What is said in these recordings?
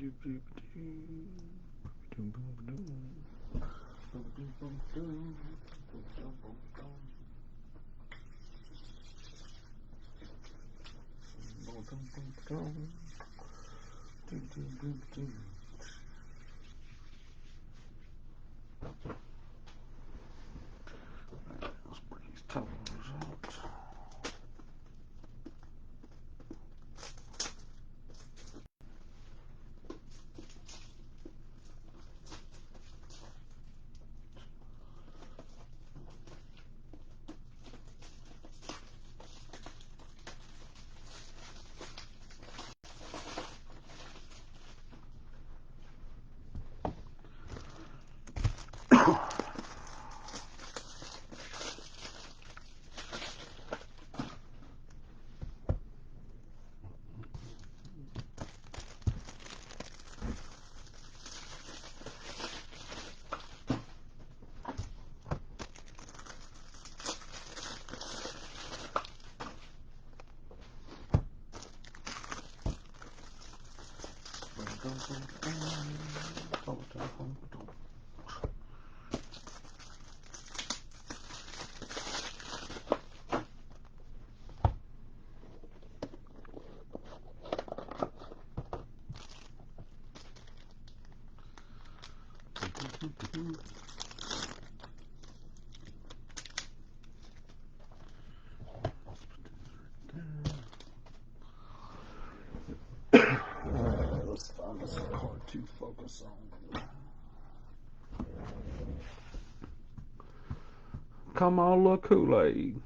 Let's bring these towels out. Alright, let's find this card to focus on. Come on, look, Kool-Aid.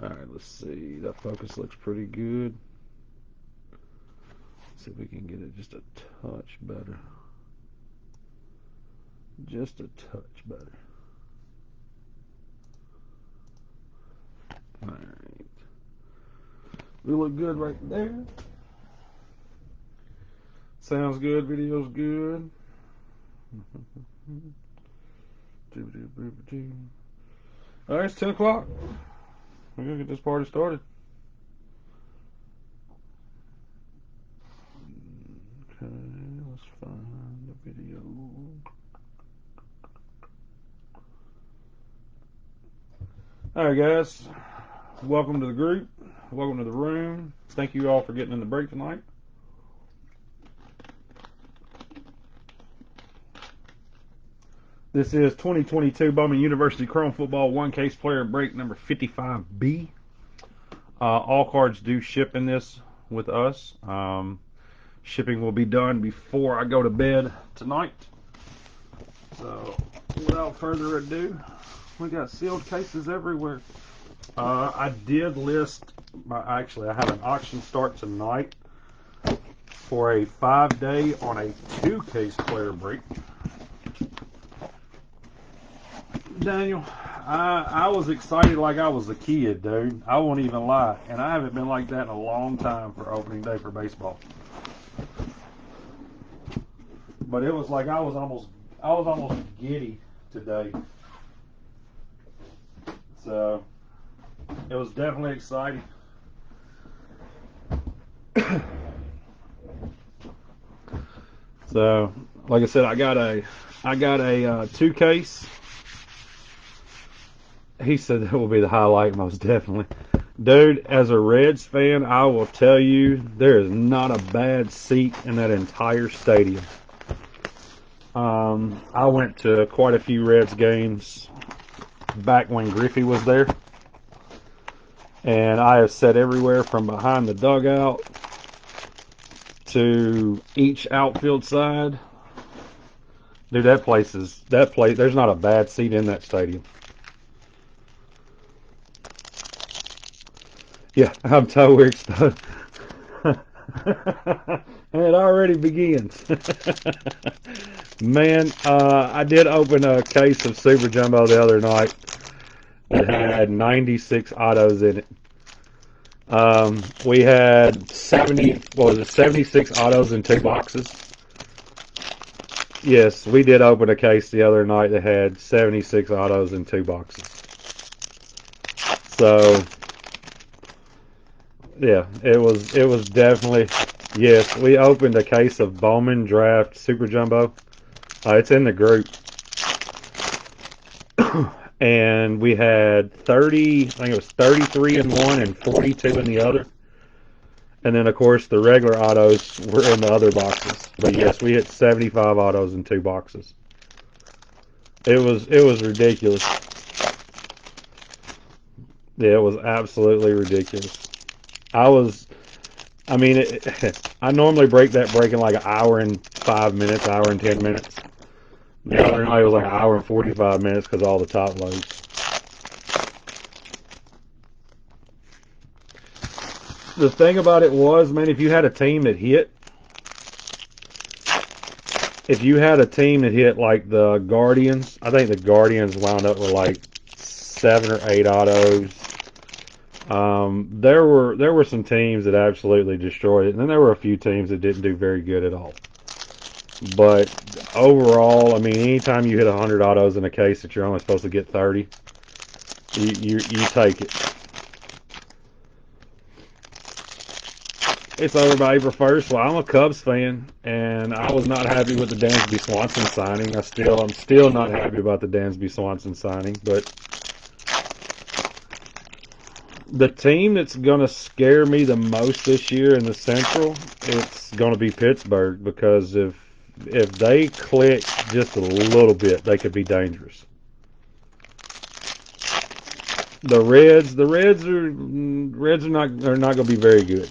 Alright, let's see. That focus looks pretty good. Let's see if we can get it just a touch better. Just a touch better. Alright. We look good right there. Sounds good, video's good. Alright, it's 10 o'clock. We're gonna get this party started. Okay, let's find the video. Alright guys, welcome to the group, welcome to the room. Thank you all for getting in the break tonight. This is 2022 Bowman University Chrome Football 1 case player break number 55B. All cards do ship in this with us. Shipping will be done before I go to bed tonight. So, without further ado, we got sealed cases everywhere. I did list, actually I have an auction start tonight for a 5-day on a 2-case player break. Daniel, I was excited like I was a kid, dude. I won't even lie. And I haven't been like that in a long time for opening day for baseball. But it was like I was almost giddy today. So it was definitely exciting. So, like I said, I got a 2-case. He said that will be the highlight, most definitely. Dude, as a Reds fan, I will tell you, there is not a bad seat in that entire stadium. I went to quite a few Reds games back when Griffey was there. And I have sat everywhere from behind the dugout to each outfield side. Dude, that place, there's not a bad seat in that stadium. Yeah, I'm totally excited. And it already begins. Man, I did open a case of Super Jumbo the other night that had 96 autos in it. We had 76 autos in 2 boxes. Yes, we did open a case the other night that had 76 autos in 2 boxes. So Yeah, it was definitely yes. We opened a case of Bowman Draft Super Jumbo. It's in the group, and we had 30. I think it was 33 in one and 42 in the other. And then of course the regular autos were in the other boxes. But yes, we hit 75 autos in two boxes. It was ridiculous. Yeah, it was absolutely ridiculous. I was I mean, I normally break that break in like an hour and 5 minutes, hour and 10 minutes. The other night was like an hour and 45 minutes because all the top loads. The thing about it was, man, if you had a team that hit like the Guardians, I think the Guardians wound up with like 7 or 8 autos. There were some teams that absolutely destroyed it, and then there were a few teams that didn't do very good at all. But overall, I mean, anytime you hit 100 autos in a case that you're only supposed to get 30, you take it. It's over by April 1st. Well, I'm a Cubs fan, and I was not happy with the Dansby Swanson signing. I'm still not happy about the Dansby Swanson signing. But the team that's gonna scare me the most this year in the Central, it's gonna be Pittsburgh because if they click just a little bit, they could be dangerous. The Reds are not going to be very good.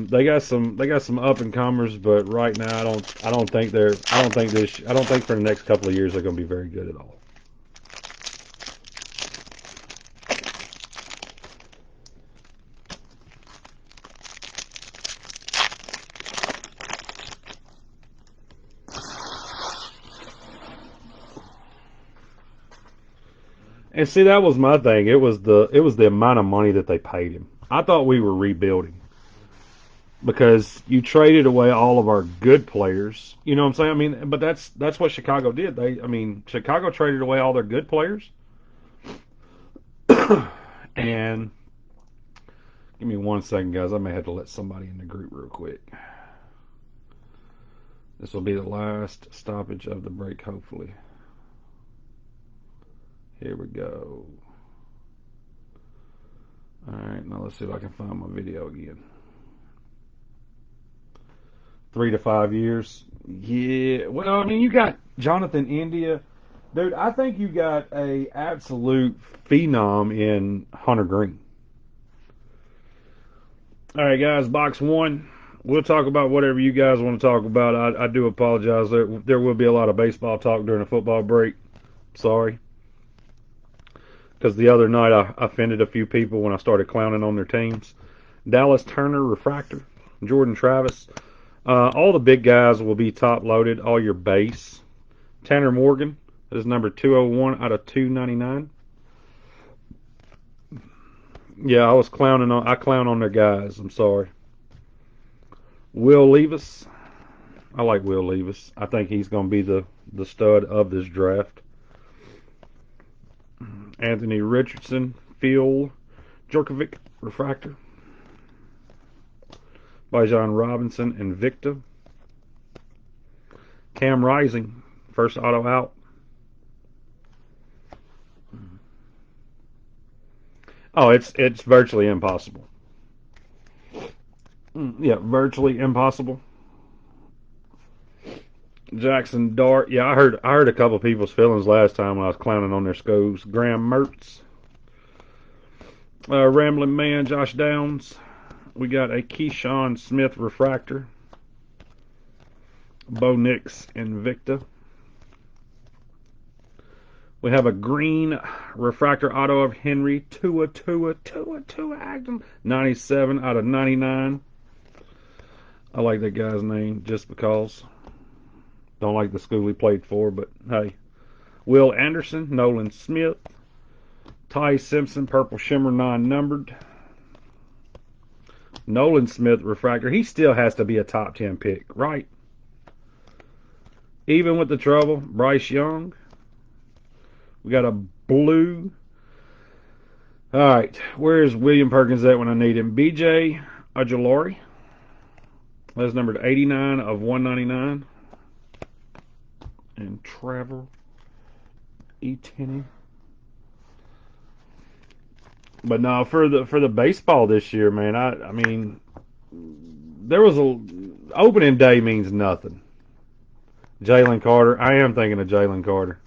They got some up and comers, but right now I don't think for the next couple of years they're going to be very good at all. And see, that was my thing. It was the amount of money that they paid him. I thought we were rebuilding because you traded away all of our good players. You know what I'm saying? I mean, but that's what Chicago did. Chicago traded away all their good players, and give me 1 second, guys. I may have to let somebody in the group real quick. This will be the last stoppage of the break, hopefully. Here we go. All right, now let's see if I can find my video again. 3 to 5 years. Yeah, well, I mean, you got Jonathan India. Dude, I think you got a absolute phenom in Hunter Green. All right, guys, box one. We'll talk about whatever you guys want to talk about. I do apologize. There will be a lot of baseball talk during the football break. Sorry. Because the other night I offended a few people when I started clowning on their teams. Dallas Turner, Refractor. Jordan Travis. All the big guys will be top loaded. All your base. Tanner Morgan is number 201 out of 299. Yeah, I clown on their guys. I'm sorry. Will Levis. I like Will Levis. I think he's going to be the stud of this draft. Anthony Richardson, Phil Jerkovic, Refractor. Bijan Robinson, Invicta. Cam Rising, first auto out. Oh, it's virtually impossible. Yeah, virtually impossible. Jackson Dart. Yeah, I heard a couple people's feelings last time when I was clowning on their schools. Graham Mertz. Rambling Man, Josh Downs. We got a Keyshawn Smith Refractor. Bo Nix Invicta. We have a green refractor auto of Henry Tua Acton, 97 out of 99. I like that guy's name just because. Don't like the school he played for, but hey. Will Anderson, Nolan Smith, Ty Simpson, Purple Shimmer, non-numbered. Nolan Smith refractor. He still has to be a top 10 pick, right? Even with the trouble, Bryce Young. We got a blue All right, where's William Perkins at when I need him? BJ Ojolari. That's numbered 89 of 199. And Trevor Etienne. But no, for the baseball this year, man, I mean, there was a opening day means nothing. Jalen Carter. I am thinking of Jalen Carter.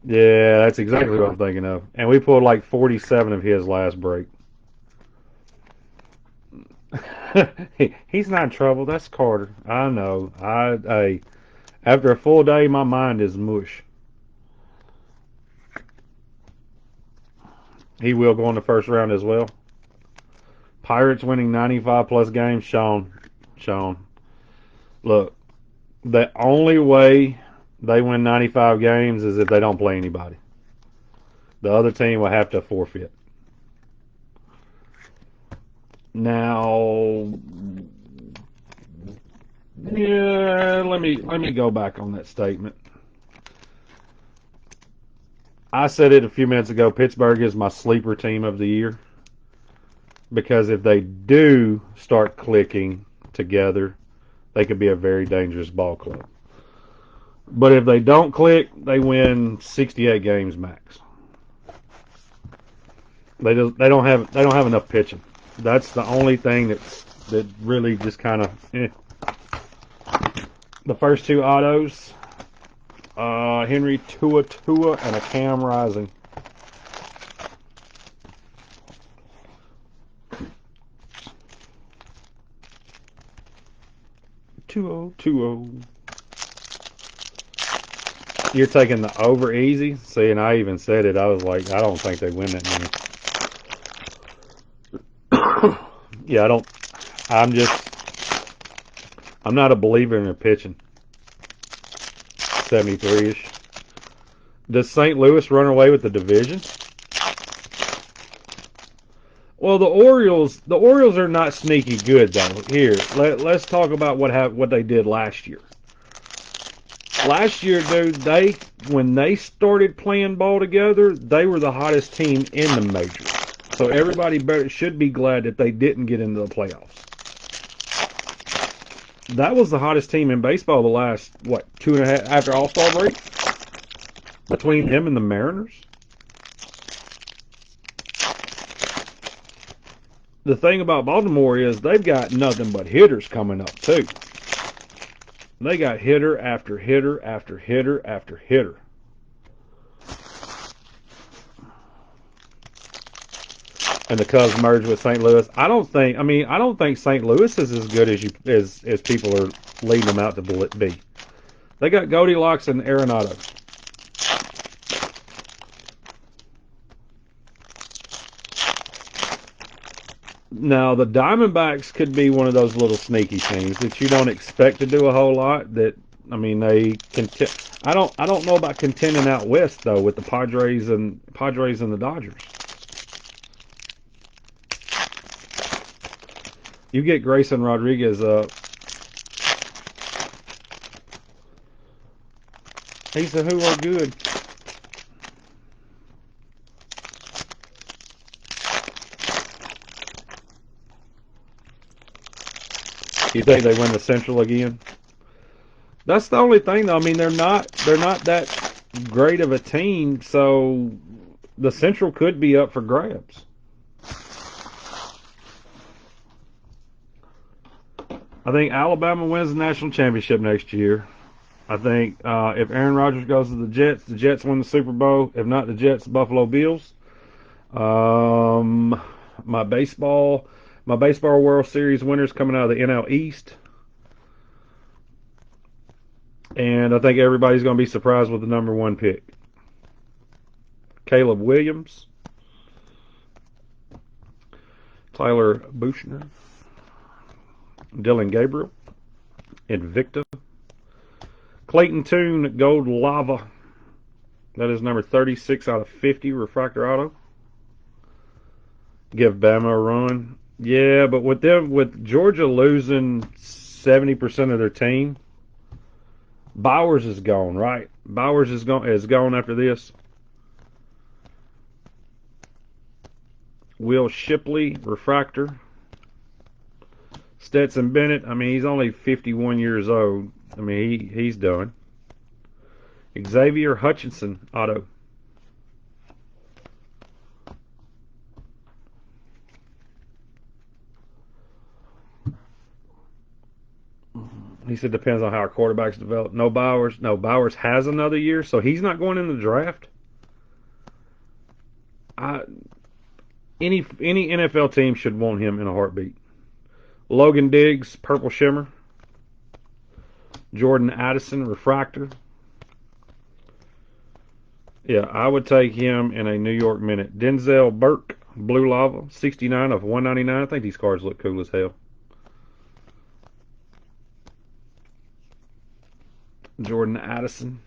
Yeah, that's exactly what I'm thinking of. And we pulled like 47 of his last break. He's not in trouble. That's Carter. I know. After a full day, my mind is mush. He will go in the first round as well. Pirates winning 95 plus games. Sean. Look, the only way they win 95 games is if they don't play anybody. The other team will have to forfeit. Now, yeah, let me go back on that statement. I said it a few minutes ago. Pittsburgh is my sleeper team of the year because if they do start clicking together, they could be a very dangerous ball club. But if they don't click, they win 68 games max. They don't have enough pitching. That's the only thing that really just kind of The first two autos, Henry Tua and a Cam Rising. Two-oh. You're taking the over easy? See, and I even said it. I was like, I don't think they win that many. Yeah, I don't. I'm not a believer in their pitching. 73-ish. Does St. Louis run away with the division? Well, the Orioles are not sneaky good though. Here, let's talk about what they did last year. Last year, dude, when they started playing ball together, they were the hottest team in the majors. So everybody should be glad that they didn't get into the playoffs. That was the hottest team in baseball the last, 2.5 after All-Star break? Between them and the Mariners? The thing about Baltimore is they've got nothing but hitters coming up, too. They got hitter after hitter after hitter after hitter. And the Cubs merged with St. Louis. I don't think St. Louis is as good as people are leading them out to be. They got Goldilocks and Arenado. Now the Diamondbacks could be one of those little sneaky teams that you don't expect to do a whole lot. They I don't know about contending out west though with the Padres and the Dodgers. You get Grayson Rodriguez up. He's a who are good. You think they win the Central again? That's the only thing, though. I mean, they're not that great of a team, so the Central could be up for grabs. I think Alabama wins the national championship next year. I think if Aaron Rodgers goes to the Jets win the Super Bowl. If not the Jets, the Buffalo Bills. My baseball World Series winners coming out of the NL East. And I think everybody's going to be surprised with the number 1 pick. Caleb Williams. Tyler Buchner. Dylan Gabriel. Invicta. Clayton Tune Gold Lava. That is number 36 out of 50 refractor auto. Give Bama a run. Yeah, but with Georgia losing 70% of their team, Bowers is gone, right? Bowers is gone after this. Will Shipley, refractor. Stetson Bennett, I mean, he's only 51 years old. I mean, he's done. Xavier Hutchinson, auto. He said depends on how our quarterbacks develop. No Bowers. No, Bowers has another year, so he's not going in the draft. I, any NFL team should want him in a heartbeat. Logan Diggs, purple shimmer. Jordan Addison, refractor. Yeah, I would take him in a New York minute. Denzel Burke, blue lava, 69 of 199. I think these cards look cool as hell. Jordan Addison.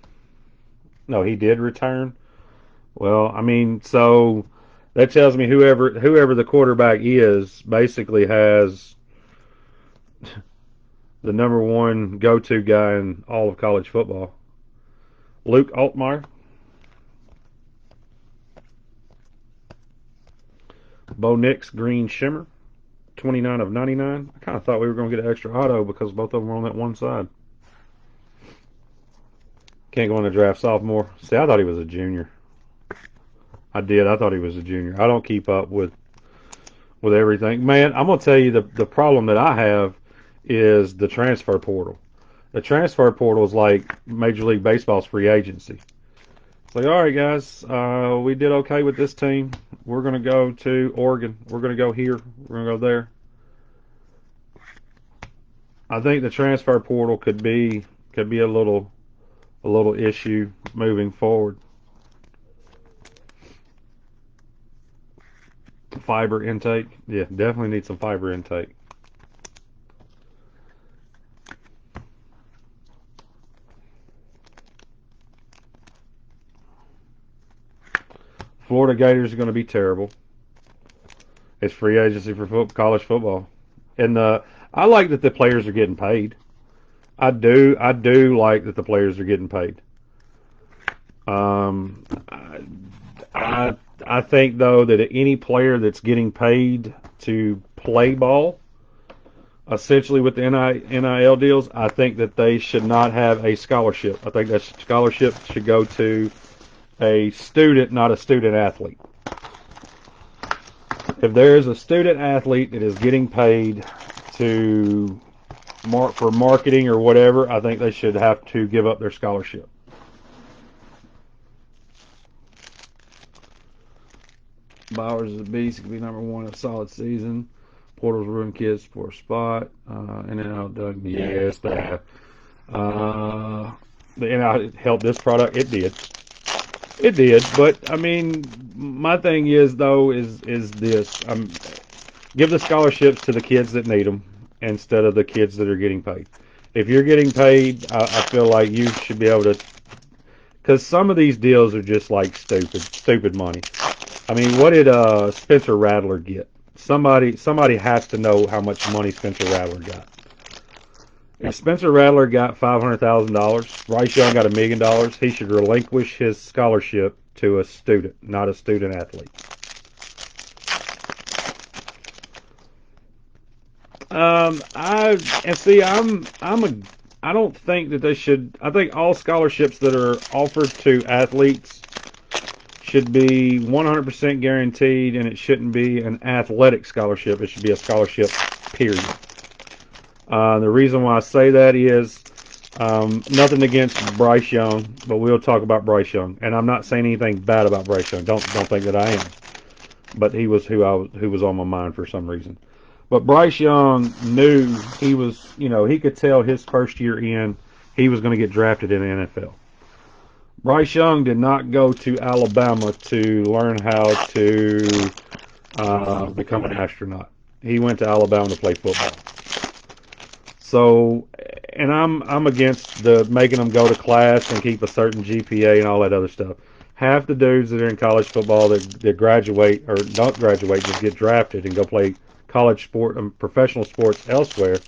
No, he did return. Well, I mean, so that tells me whoever the quarterback is basically has the number one go-to guy in all of college football. Luke Altmaier. Bo Nix, green shimmer, 29 of 99. I kind of thought we were going to get an extra auto because both of them were on that one side. Can't go in the draft sophomore. See, I thought he was a junior. I did. I thought he was a junior. I don't keep up with everything. Man, I'm going to tell you the problem that I have is the transfer portal. The transfer portal is like Major League Baseball's free agency. It's like, all right, guys, we did okay with this team. We're going to go to Oregon. We're going to go here. We're going to go there. I think the transfer portal could be a little issue moving forward. Fiber intake. Yeah, definitely need some fiber intake. Florida Gators are going to be terrible. It's free agency for college football. And I like that the players are getting paid. I do like that the players are getting paid. I think though that any player that's getting paid to play ball, essentially with the NIL deals, I think that they should not have a scholarship. I think that scholarship should go to a student, not a student athlete. If there is a student athlete that is getting paid to for marketing or whatever, I think they should have to give up their scholarship. Bowers is a beast. Could be number one of solid season. Portals ruin kids for a spot. And then outdone. Yes, they have. The NIL helped this product. It did. It did. But I mean, my thing is though is this: give the scholarships to the kids that need them instead of the kids that are getting paid. If you're getting paid, I feel like you should be able to, because some of these deals are just like stupid money. I mean, what did Spencer Rattler get? Somebody has to know how much money Spencer Rattler got. If Spencer Rattler got $500,000, Bryce Young got $1 million, he should relinquish his scholarship to a student, not a student athlete. I don't think that they should. I think all scholarships that are offered to athletes should be 100% guaranteed, and it shouldn't be an athletic scholarship. It should be a scholarship, period. The reason why I say that is nothing against Bryce Young, but we'll talk about Bryce Young, and I'm not saying anything bad about Bryce Young. Don't think that I am, but he was who was on my mind for some reason. But Bryce Young knew he was, he could tell his first year in he was going to get drafted in the NFL. Bryce Young did not go to Alabama to learn how to become an astronaut. He went to Alabama to play football. So, and I'm against the making them go to class and keep a certain GPA and all that other stuff. Half the dudes that are in college football that graduate or don't graduate, just get drafted and go play college sport and professional sports elsewhere,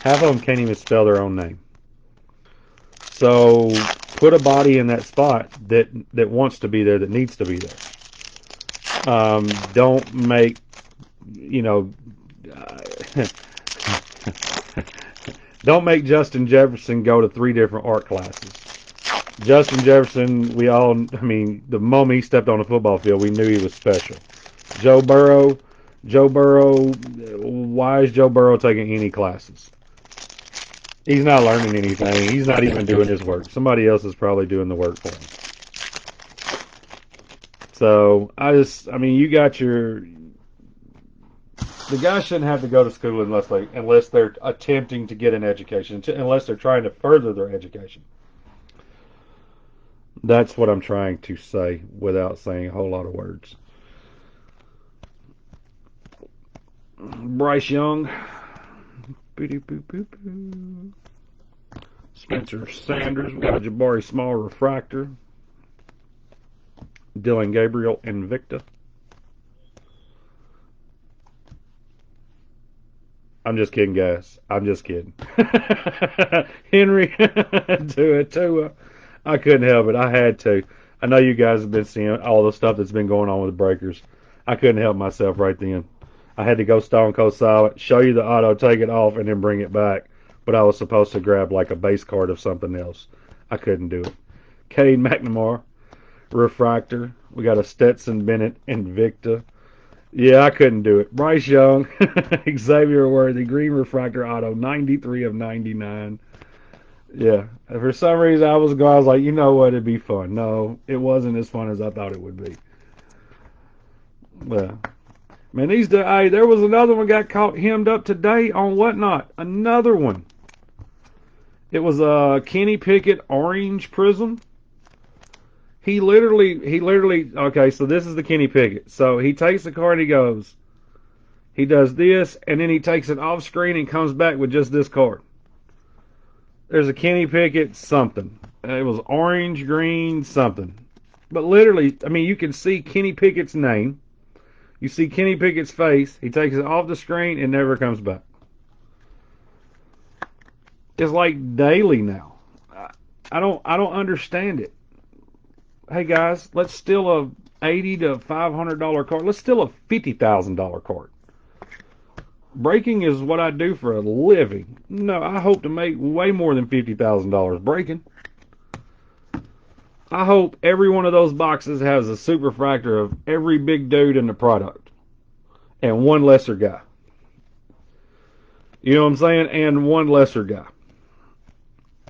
half of them can't even spell their own name. So put a body in that spot that wants to be there, that needs to be there. Don't make, you know, don't make Justin Jefferson go to 3 different art classes. Justin Jefferson, I mean, the moment he stepped on the football field, we knew he was special. Joe Burrow, why is Joe Burrow taking any classes? He's not learning anything. He's not even doing his work. Somebody else is probably doing the work for him. So I mean, the guy shouldn't have to go to school unless they're attempting to get an education, unless they're trying to further their education. That's what I'm trying to say without saying a whole lot of words. Bryce Young. Spencer Sanders. We got a Jabari Small refractor. Dylan Gabriel Invicta. I'm just kidding, guys. I'm just kidding. Henry Tua. I couldn't help it. I had to. I know you guys have been seeing all the stuff that's been going on with the breakers. I couldn't help myself right then. I had to go stone cold silent, show you the auto, take it off, and then bring it back. But I was supposed to grab like a base card of something else. I couldn't do it. Cade McNamara, refractor. We got a Stetson Bennett Invicta. Yeah, I couldn't do it. Bryce Young, Xavier Worthy, green refractor auto, 93 of 99. Yeah, for some reason I was like, you know what, it'd be fun. No, it wasn't as fun as I thought it would be. Yeah. Man, hey, there was another one got caught hemmed up today on Whatnot. Another one. It was a Kenny Pickett orange prism. Okay, so this is the Kenny Pickett. So he takes the card and he does this, and then he takes it off screen and comes back with just this card. There's a Kenny Pickett something. It was orange, green, something. But literally, I mean, you can see Kenny Pickett's name. You see Kenny Pickett's face. He takes it off the screen and never comes back. It's like daily now. I don't understand it. Hey guys, let's steal a $80 to $500 card. Let's steal a $50,000 card. Breaking is what I do for a living. No, I hope to make way more than $50,000 breaking. I hope every one of those boxes has a superfractor of every big dude in the product and one lesser guy. You know what I'm saying? And one lesser guy.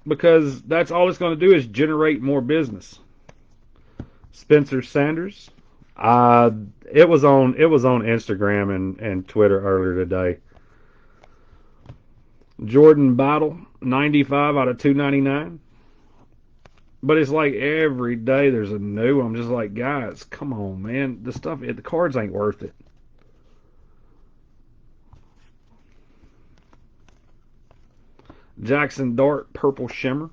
Because that's all it's going to do is generate more business. Spencer Sanders. It was on Instagram and Twitter earlier today. Jordan Battle, 95 out of 299. But it's like every day there's a new one. I'm just like, guys, come on, man. The cards ain't worth it. Jackson Dart, Purple Shimmer.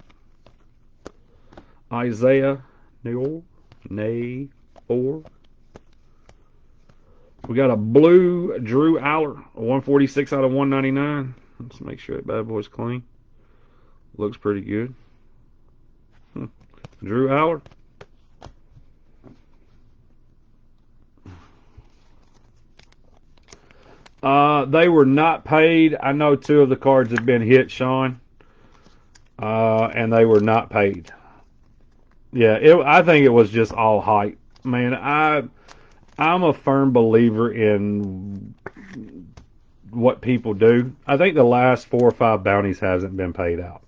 Isaiah Neor. We got a blue Drew Aller, 146 out of 199. Let's make sure that bad boy's clean. Looks pretty good. Drew Aller. They were not paid. I know 2 of the cards have been hit, Sean, and they were not paid. Yeah, I think it was just all hype. Man, I'm a firm believer in what people do. I think the last 4 or 5 bounties hasn't been paid out.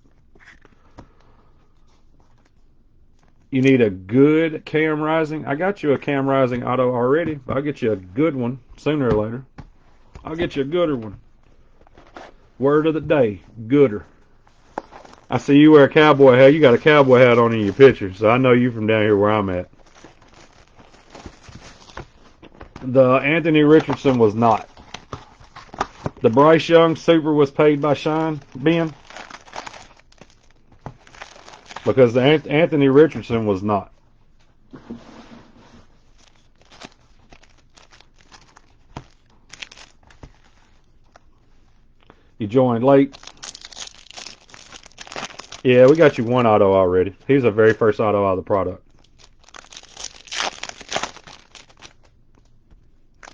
You need a good Cam Rising. I got you a Cam Rising auto already. I'll get you a good one sooner or later. I'll get you a gooder one. Word of the day, gooder. I see you wear a cowboy hat. You got a cowboy hat on in your picture, so I know you from down here where I'm at. The Anthony Richardson was not. The Bryce Young Super was paid by Shine, Ben. Because the Anthony Richardson was not. You joined late. Yeah, we got you one auto already. He was the very first auto out of the product.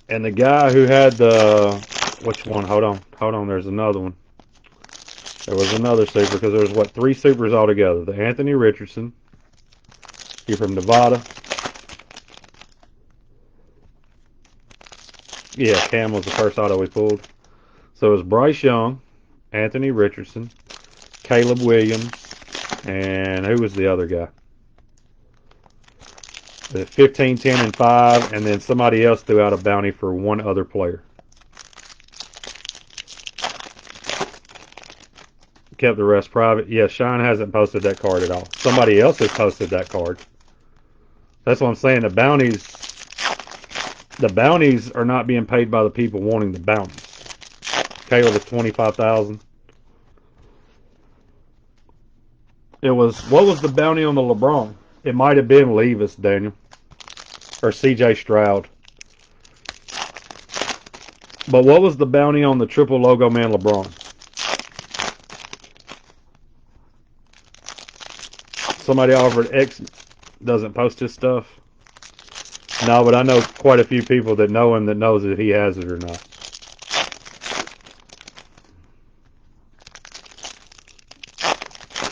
And the guy who had the, which one? Hold on. There's another one. There was another super because there was what, 3 supers altogether. The Anthony Richardson, he from Nevada. Yeah, Cam was the first auto we pulled. So it was Bryce Young, Anthony Richardson, Caleb Williams, and who was the other guy? The 15, 10, and 5, and then somebody else threw out a bounty for one other player. Kept the rest private. Yeah, Shine hasn't posted that card at all. Somebody else has posted that card. That's what I'm saying. The bounties are not being paid by the people wanting the bounties. Caleb is 25,000. It was, what was the bounty on the LeBron? It might have been Levis, Daniel, or CJ Stroud. But what was the bounty on the triple logo man LeBron? Somebody offered X. Doesn't post his stuff. No, but I know quite a few people that know him that knows if he has it or not.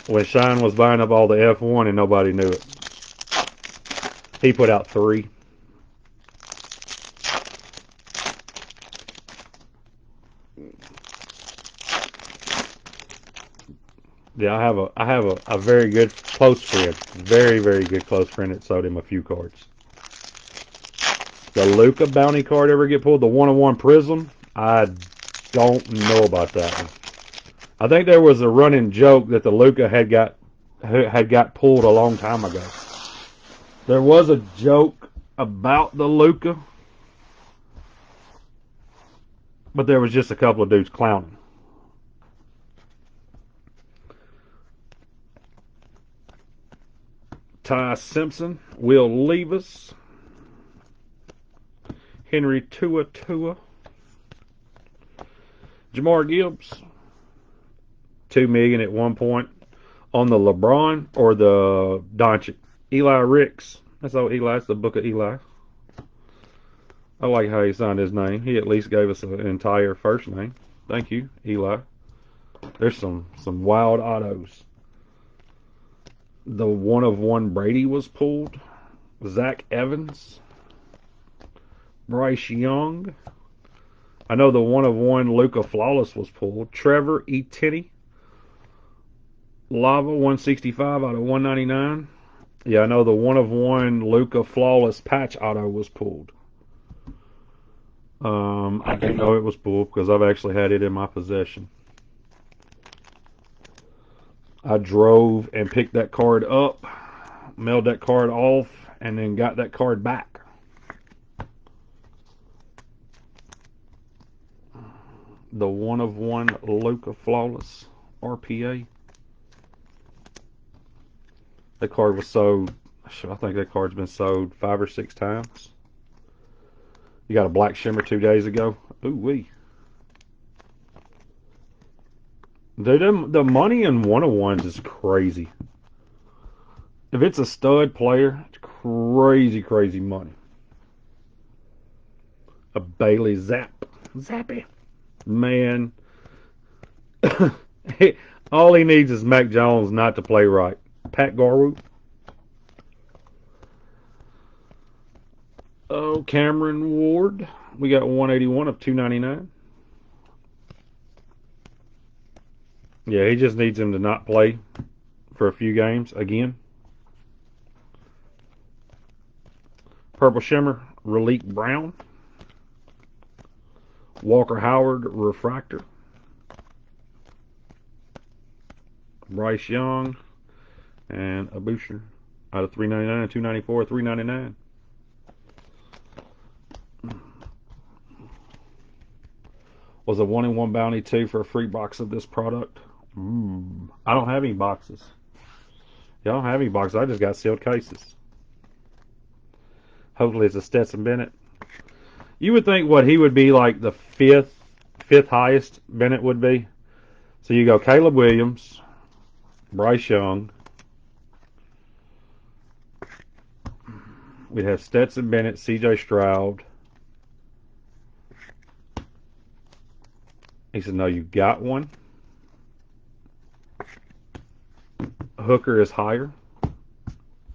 When Shine was buying up all the F1 and nobody knew it, he put out 3. Yeah, I have a very good close friend, very very good close friend that sold him a few cards. The Luka bounty card ever get pulled? The 1-on-1 Prism? I don't know about that one. I think there was a running joke that the Luka had got pulled a long time ago. There was a joke about the Luka, but there was just a couple of dudes clowning. Ty Simpson, Will Levis, Henry Tua, Jamar Gibbs, $2 million at one point on the LeBron or the Doncic. Eli Ricks. That's all Eli. It's the book of Eli. I like how he signed his name. He at least gave us an entire first name. Thank you, Eli. There's some wild autos. The 1-of-1 Brady was pulled. Zach Evans. Bryce Young. I know the 1-of-1 Luka Flawless was pulled. Trevor Etienne. Lava 165 out of 199. Yeah, I know the 1-of-1 Luka Flawless patch auto was pulled. I didn't know it was pulled because I've actually had it in my possession. I drove and picked that card up, mailed that card off, and then got that card back. The 1-of-1 Luka Flawless RPA. That card was sold, I think that card's been sold 5 or 6 times. You got a black shimmer 2 days ago. Ooh wee. Dude, the money in 1-of-1s is crazy. If it's a stud player, it's crazy money. A Bailey Zappy. Man. All he needs is Mac Jones not to play right. Pat Garwood. Oh, Cameron Ward. We got 181 of 299. Yeah, he just needs him to not play for a few games again. Purple Shimmer, Relique Brown. Walker Howard, Refractor. Bryce Young, and a Boucher out of 399, 294, 399. Was a 1-in-1 bounty too for a free box of this product. I don't have any boxes. Y'all don't have any boxes. I just got sealed cases. Hopefully it's a Stetson Bennett. You would think what he would be like the fifth highest Bennett would be. So you go Caleb Williams, Bryce Young. We'd have Stetson Bennett, CJ Stroud, He said, no, you got one. Hooker is higher.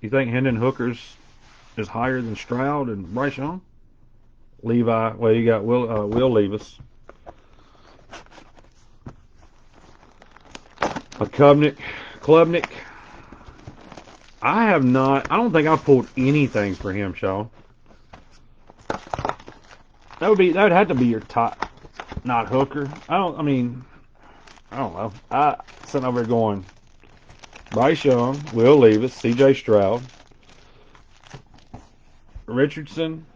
You think Hendon Hooker's is higher than Stroud and Bryce Young? Levi, well, you got Will Levis. A Klubnik. I don't think I've pulled anything for him, Sean. That would have to be your top, not Hooker. I don't know. I sitting over here going, Bryce Young, Will Levis, C.J. Stroud, Richardson.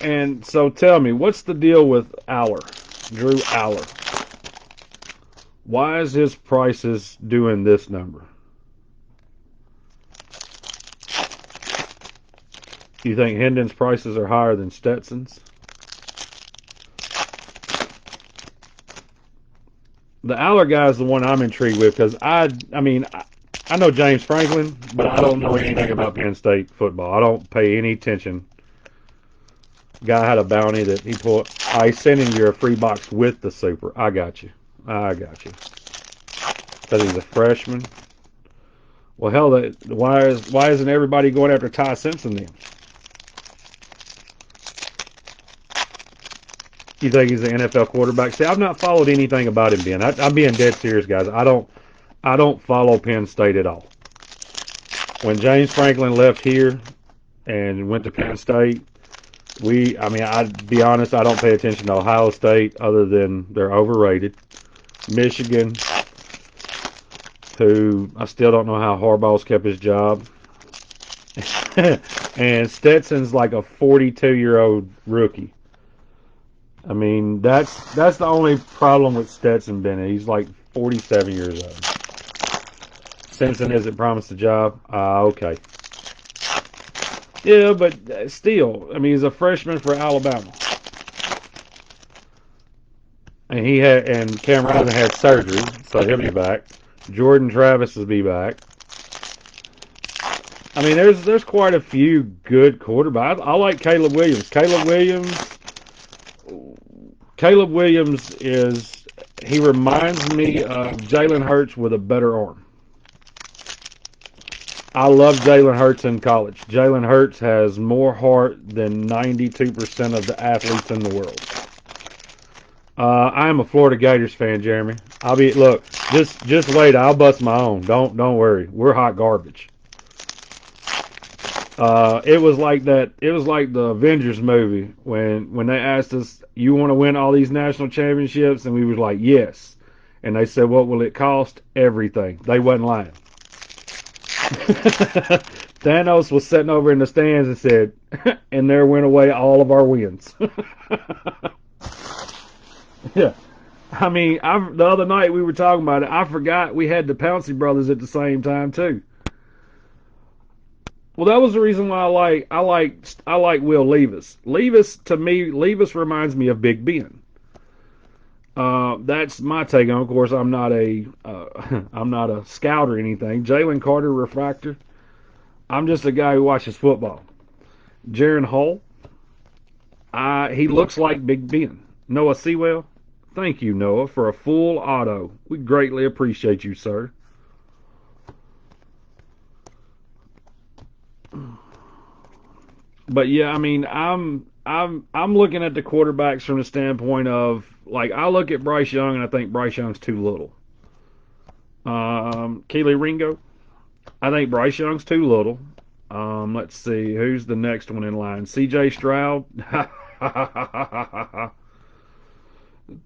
And so tell me, what's the deal with Aller, Drew Aller? Why is his prices doing this number? You think Hendon's prices are higher than Stetson's? The Aller guy is the one I'm intrigued with because I know James Franklin, but I don't know anything about Penn State football. I don't pay any attention. Guy had a bounty that he pulled. I sending you a free box with the super. I got you. Because he's a freshman. Well, hell, why isn't everybody going after Ty Simpson then? You think he's an NFL quarterback? See, I've not followed anything about him, Ben. I'm being dead serious, guys. I don't follow Penn State at all. When James Franklin left here and went to Penn State, I'd be honest, I don't pay attention to Ohio State other than they're overrated. Michigan, who I still don't know how Harbaugh's kept his job. And Stetson's like a 42-year-old rookie. I mean, that's the only problem with Stetson Bennett. He's like 47 years old. Simpson isn't promised a job. Okay. Yeah, but still, I mean, he's a freshman for Alabama, and Cam Rising had surgery, so he'll be back. Jordan Travis will be back. I mean, there's quite a few good quarterbacks. I like Caleb Williams. Caleb Williams he reminds me of Jalen Hurts with a better arm. I love Jalen Hurts in college. Jalen Hurts has more heart than 92% of the athletes in the world. I am a Florida Gators fan, Jeremy. Just wait. I'll bust my own. Don't worry. We're hot garbage. It was like that. It was like the Avengers movie when they asked us, "You want to win all these national championships?" And we was like, "Yes." And they said, "What will it cost?" Everything. They wasn't lying. Thanos was sitting over in the stands and said, "And there went away all of our wins." Yeah. I mean, the other night we were talking about it. I forgot we had the Pouncey brothers at the same time too. Well, that was the reason why I like Will Levis. Levis reminds me of Big Ben. That's my take on. Of course, I'm not a I'm not a scout or anything. Jalen Carter refractor. I'm just a guy who watches football. Jaron Hall. He looks like Big Ben. Noah Sewell. Thank you, Noah, for a full auto. We greatly appreciate you, sir. But yeah, I mean, I'm looking at the quarterbacks from the standpoint of like I look at Bryce Young and I think Bryce Young's too little. Keely Ringo, I think Bryce Young's too little. Let's see who's the next one in line. C.J. Stroud,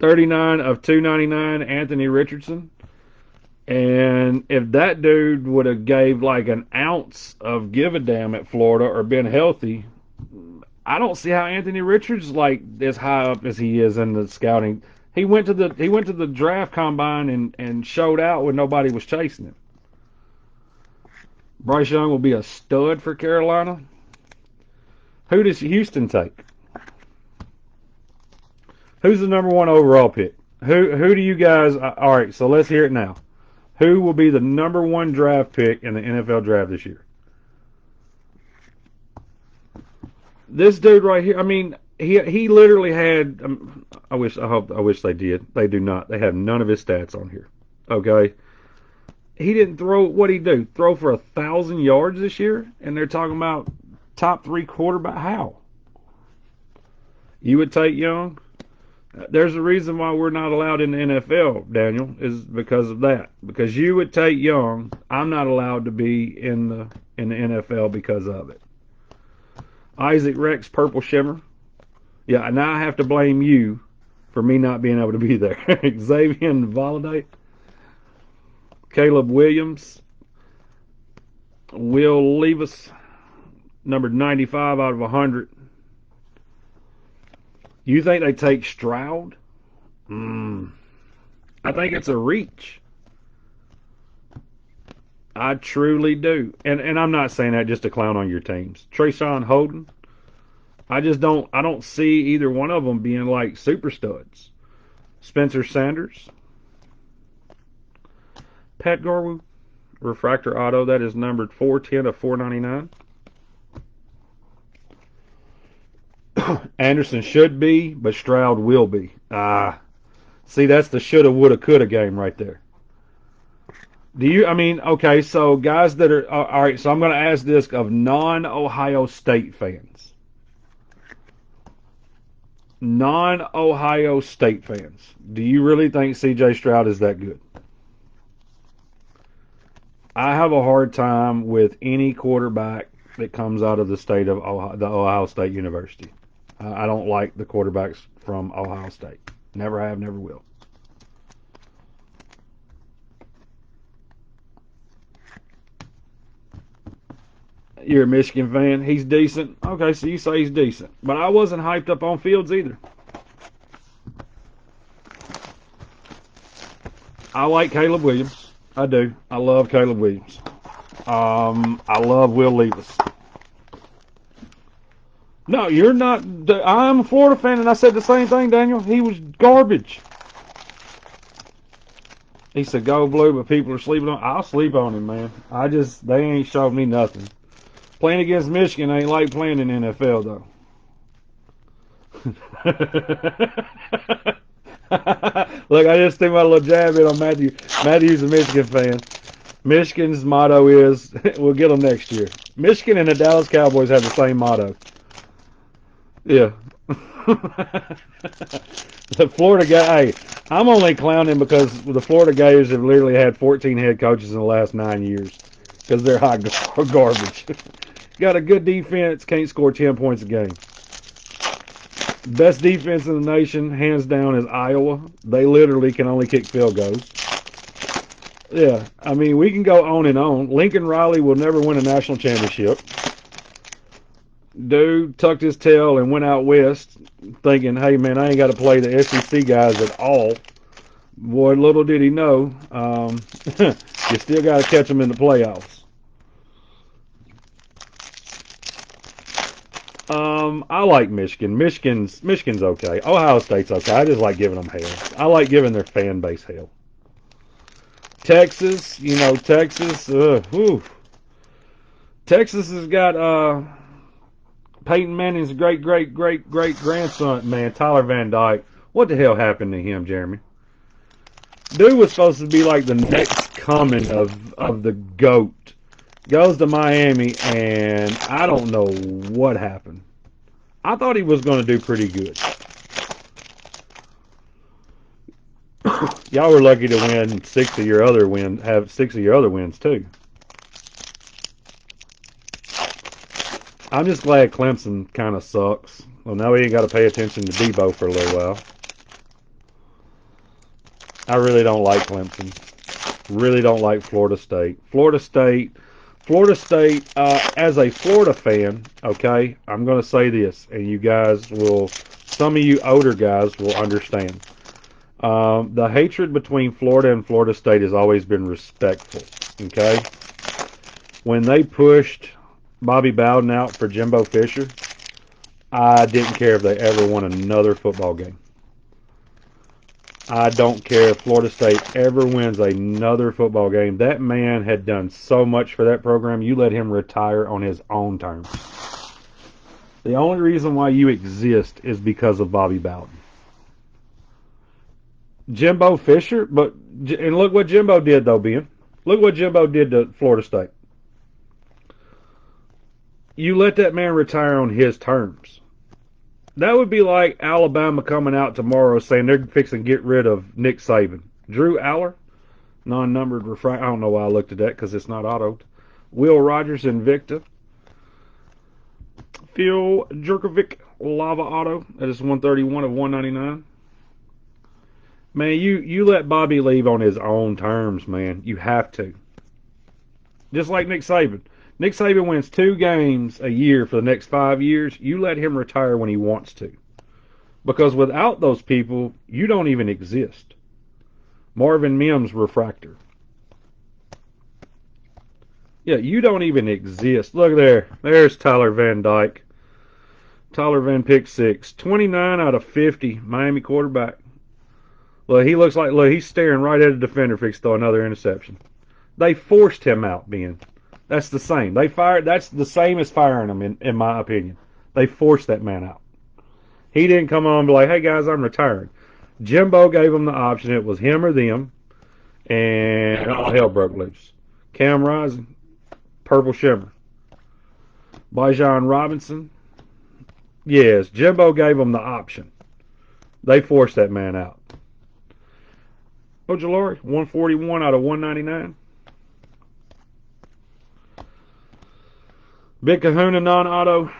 39 of 299. Anthony Richardson. And if that dude would have gave like an ounce of give a damn at Florida or been healthy, I don't see how Anthony Richards like as high up as he is in the scouting. He went to the draft combine and showed out when nobody was chasing him. Bryce Young will be a stud for Carolina. Who does Houston take? Who's the number one overall pick? Who do you guys? All right, so let's hear it now. Who will be the number one draft pick in the NFL draft this year? This dude right here. I mean, he literally had. I wish they did. They do not. They have none of his stats on here. Okay. He didn't throw. What he do? Throw for 1,000 yards this year, and they're talking about top three quarterback. How? You would take Young? There's a reason why we're not allowed in the NFL, Daniel, is because of that. Because you would take Young, I'm not allowed to be in the NFL because of it. Isaac Rex, Purple Shimmer. Yeah, now I have to blame you for me not being able to be there. Xavier Valade, Caleb Williams, Will Levis, number 95 out of 100. You think they take Stroud? I think it's a reach. I truly do. And I'm not saying that just to clown on your teams. Trayshawn Holden, I don't see either one of them being like super studs. Spencer Sanders, Pat Garwood, refractor auto, that is numbered 410 of 499. Anderson should be, but Stroud will be. See, that's the shoulda, woulda, coulda game right there. Okay, so guys that are, all right, so I'm going to ask this of non-Ohio State fans. Non-Ohio State fans, do you really think C.J. Stroud is that good? I have a hard time with any quarterback that comes out of the state of the Ohio State University. I don't like the quarterbacks from Ohio State. Never have, never will. You're a Michigan fan. He's decent. Okay, so you say he's decent. But I wasn't hyped up on Fields either. I like Caleb Williams. I do. I love Caleb Williams. I love Will Levis. No, you're not. I'm a Florida fan, and I said the same thing, Daniel. He was garbage. He said, go blue, but people are sleeping on. I'll sleep on him, man. They ain't showed me nothing. Playing against Michigan ain't like playing in the NFL, though. Look, I just threw my little jab in on Matthew. Matthew's a Michigan fan. Michigan's motto is, we'll get them next year. Michigan and the Dallas Cowboys have the same motto. Yeah. The Florida guy, hey, I'm only clowning because the Florida Gators have literally had 14 head coaches in the last 9 years because they're hot garbage. Got a good defense, can't score 10 points a game. Best defense in the nation, hands down, is Iowa. They literally can only kick field goals. Yeah, I mean, we can go on and on. Lincoln Riley will never win a national championship. Dude tucked his tail and went out west thinking, hey, man, I ain't got to play the SEC guys at all. Boy, little did he know, you still got to catch them in the playoffs. I like Michigan. Michigan's okay. Ohio State's okay. I just like giving them hell. I like giving their fan base hell. Texas, Texas, Texas has got Peyton Manning's great grandson, man, Tyler Van Dyke. What the hell happened to him, Jeremy? Dude was supposed to be like the next coming of the GOAT. Goes to Miami, and I don't know what happened. I thought he was going to do pretty good. Y'all were lucky to win 6 of your other wins, have 6 of your other wins too. I'm just glad Clemson kind of sucks. Well, now we ain't got to pay attention to Debo for a little while. I really don't like Clemson. Really don't like Florida State. Florida State, as a Florida fan, okay, I'm going to say this, and you guys will, some of you older guys will understand. The hatred between Florida and Florida State has always been respectful, okay? When they pushed Bobby Bowden out for Jimbo Fisher, I didn't care if they ever won another football game. I don't care if Florida State ever wins another football game. That man had done so much for that program. You let him retire on his own terms. The only reason why you exist is because of Bobby Bowden. Jimbo Fisher, and look what Jimbo did though, Ben. Look what Jimbo did to Florida State. You let that man retire on his terms. That would be like Alabama coming out tomorrow saying they're fixing to get rid of Nick Saban. Drew Aller, non-numbered refract. I don't know why I looked at that because it's not autoed. Will Rogers Invicta. Phil Jerkovic Lava Auto. That is 131 of 199. Man, you let Bobby leave on his own terms, man. You have to. Just like Nick Saban. Nick Saban wins 2 games a year for the next 5 years. You let him retire when he wants to. Because without those people, you don't even exist. Marvin Mims refractor. Yeah, you don't even exist. Look there. There's Tyler Van Dyke. Tyler Van Pick 6. 29 out of 50. Miami quarterback. Look, he's staring right at a defender fixed to throw another interception. They forced him out, Ben. That's the same. That's the same as firing him, in my opinion. They forced that man out. He didn't come on and be like, hey, guys, I'm retiring. Jimbo gave him the option. It was him or them, and all hell broke loose. Cam Rising, Purple Shimmer. Bijan Robinson. Yes, Jimbo gave him the option. They forced that man out. Ojolari, 141 out of 199. Big Kahuna non-auto,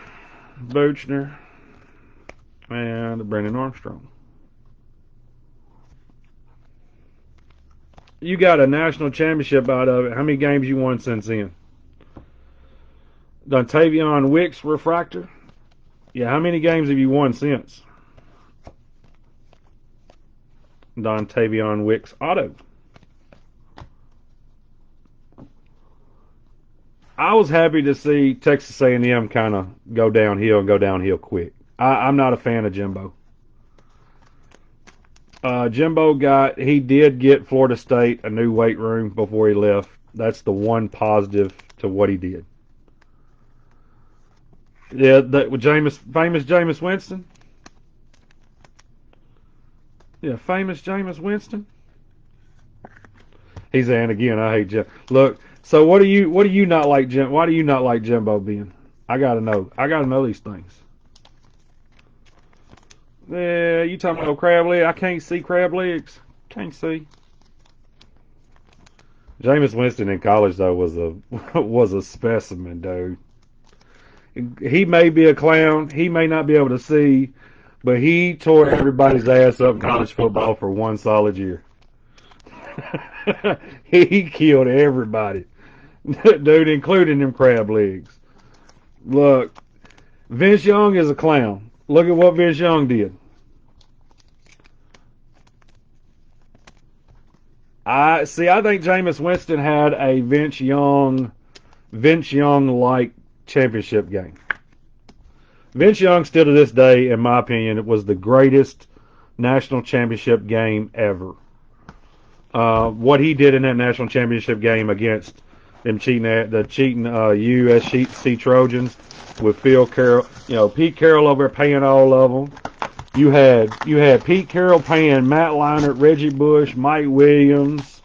Buchner, and Brendan Armstrong. You got a national championship out of it. How many games you won since then? Dontavion Wicks refractor. Yeah, how many games have you won since? Dontavion Wicks auto. I was happy to see Texas A&M kind of go downhill quick. I'm not a fan of Jimbo. He did get Florida State a new weight room before he left. That's the one positive to what he did. Yeah, with famous Jameis Winston. Yeah, famous Jameis Winston. He's saying again, I hate Jim. Look, so what do you not like Jim? Why do you not like Jimbo Ben? I gotta know these things. Yeah, you talking about crab leg? I can't see crab legs. Can't see. Jameis Winston in college though was a specimen, dude. He may be a clown. He may not be able to see, but he tore everybody's ass up in college football for one solid year. He killed everybody, dude, including them crab legs. Look, Vince Young is a clown. Look at what Vince Young did. I think Jameis Winston had a Vince Young like championship game. Vince Young, still to this day, in my opinion, was the greatest national championship game ever. What he did in that national championship game against them cheating USC Trojans with Phil Carroll, Pete Carroll over there paying all of them. You had Pete Carroll paying Matt Leinart, Reggie Bush, Mike Williams.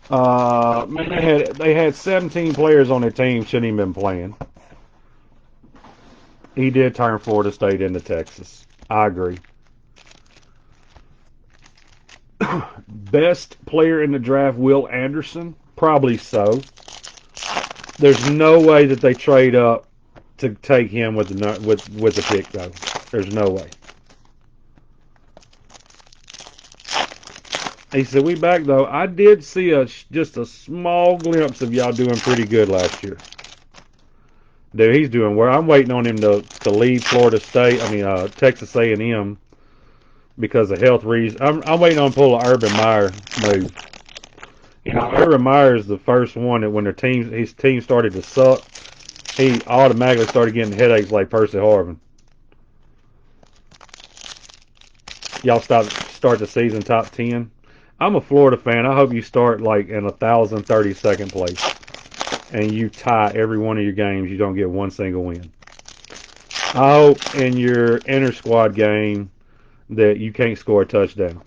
They had 17 players on their team shouldn't even been playing. He did turn Florida State into Texas. I agree. Best player in the draft, Will Anderson? Probably so. There's no way that they trade up to take him with the pick, though. There's no way. He said, we back, though. I did see just a small glimpse of y'all doing pretty good last year. Dude, he's doing well. I'm waiting on him to leave Florida State. Texas A&M because of health reasons. I'm waiting on him to pull an Urban Meyer move. Urban Meyer is the first one that when his team started to suck, he automatically started getting headaches like Percy Harvin. Y'all stop start the season top 10. I'm a Florida fan. I hope you start like in 1,032nd place and you tie every one of your games. You don't get one single win. I hope in your inter squad game that you can't score a touchdown.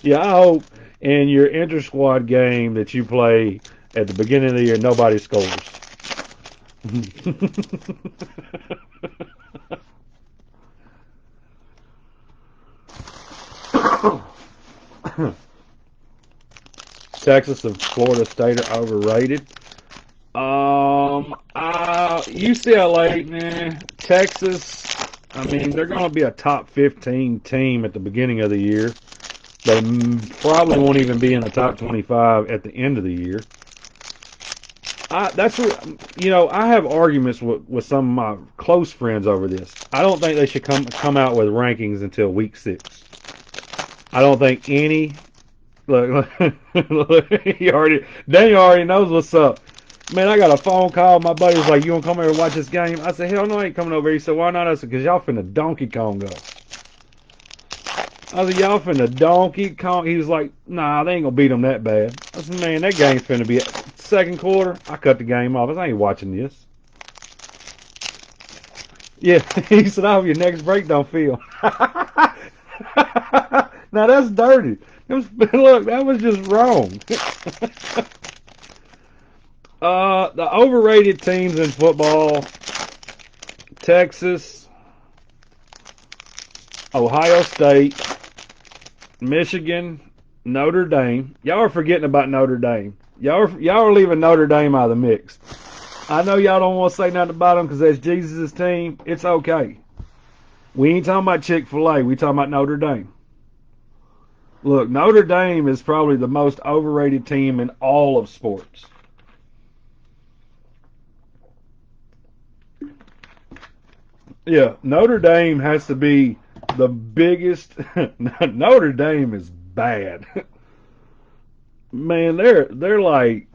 Yeah, I hope in your inter squad game that you play at the beginning of the year nobody scores. Texas and Florida State are overrated. UCLA, man. Texas, I mean, they're going to be a top 15 team at the beginning of the year. They probably won't even be in the top 25 at the end of the year. That's what, I have arguments with some of my close friends over this. I don't think they should come out with rankings until week 6. I don't think any. Look, Daniel already knows what's up. Man, I got a phone call. My buddy was like, "You want to come here and watch this game?" I said, "Hell no, I ain't coming over here." He said, "Why not?" I said, "Because y'all finna Donkey Kong us." I said, "Y'all finna Donkey Kong." He was like, "Nah, they ain't gonna beat them that bad." I said, "Man, that game's finna be second quarter." I cut the game off. I said, "I ain't watching this." Yeah, he said, "I hope your next break don't feel." Now that's dirty. Look, that was just wrong. The overrated teams in football: Texas, Ohio State, Michigan, Notre Dame. Y'all are forgetting about Notre Dame. Y'all are leaving Notre Dame out of the mix. I know y'all don't want to say nothing about them because that's Jesus' team. It's okay. We ain't talking about Chick-fil-A. We talking about Notre Dame. Look, Notre Dame is probably the most overrated team in all of sports. Yeah, Notre Dame has to be the biggest. Notre Dame is bad. Man, they're like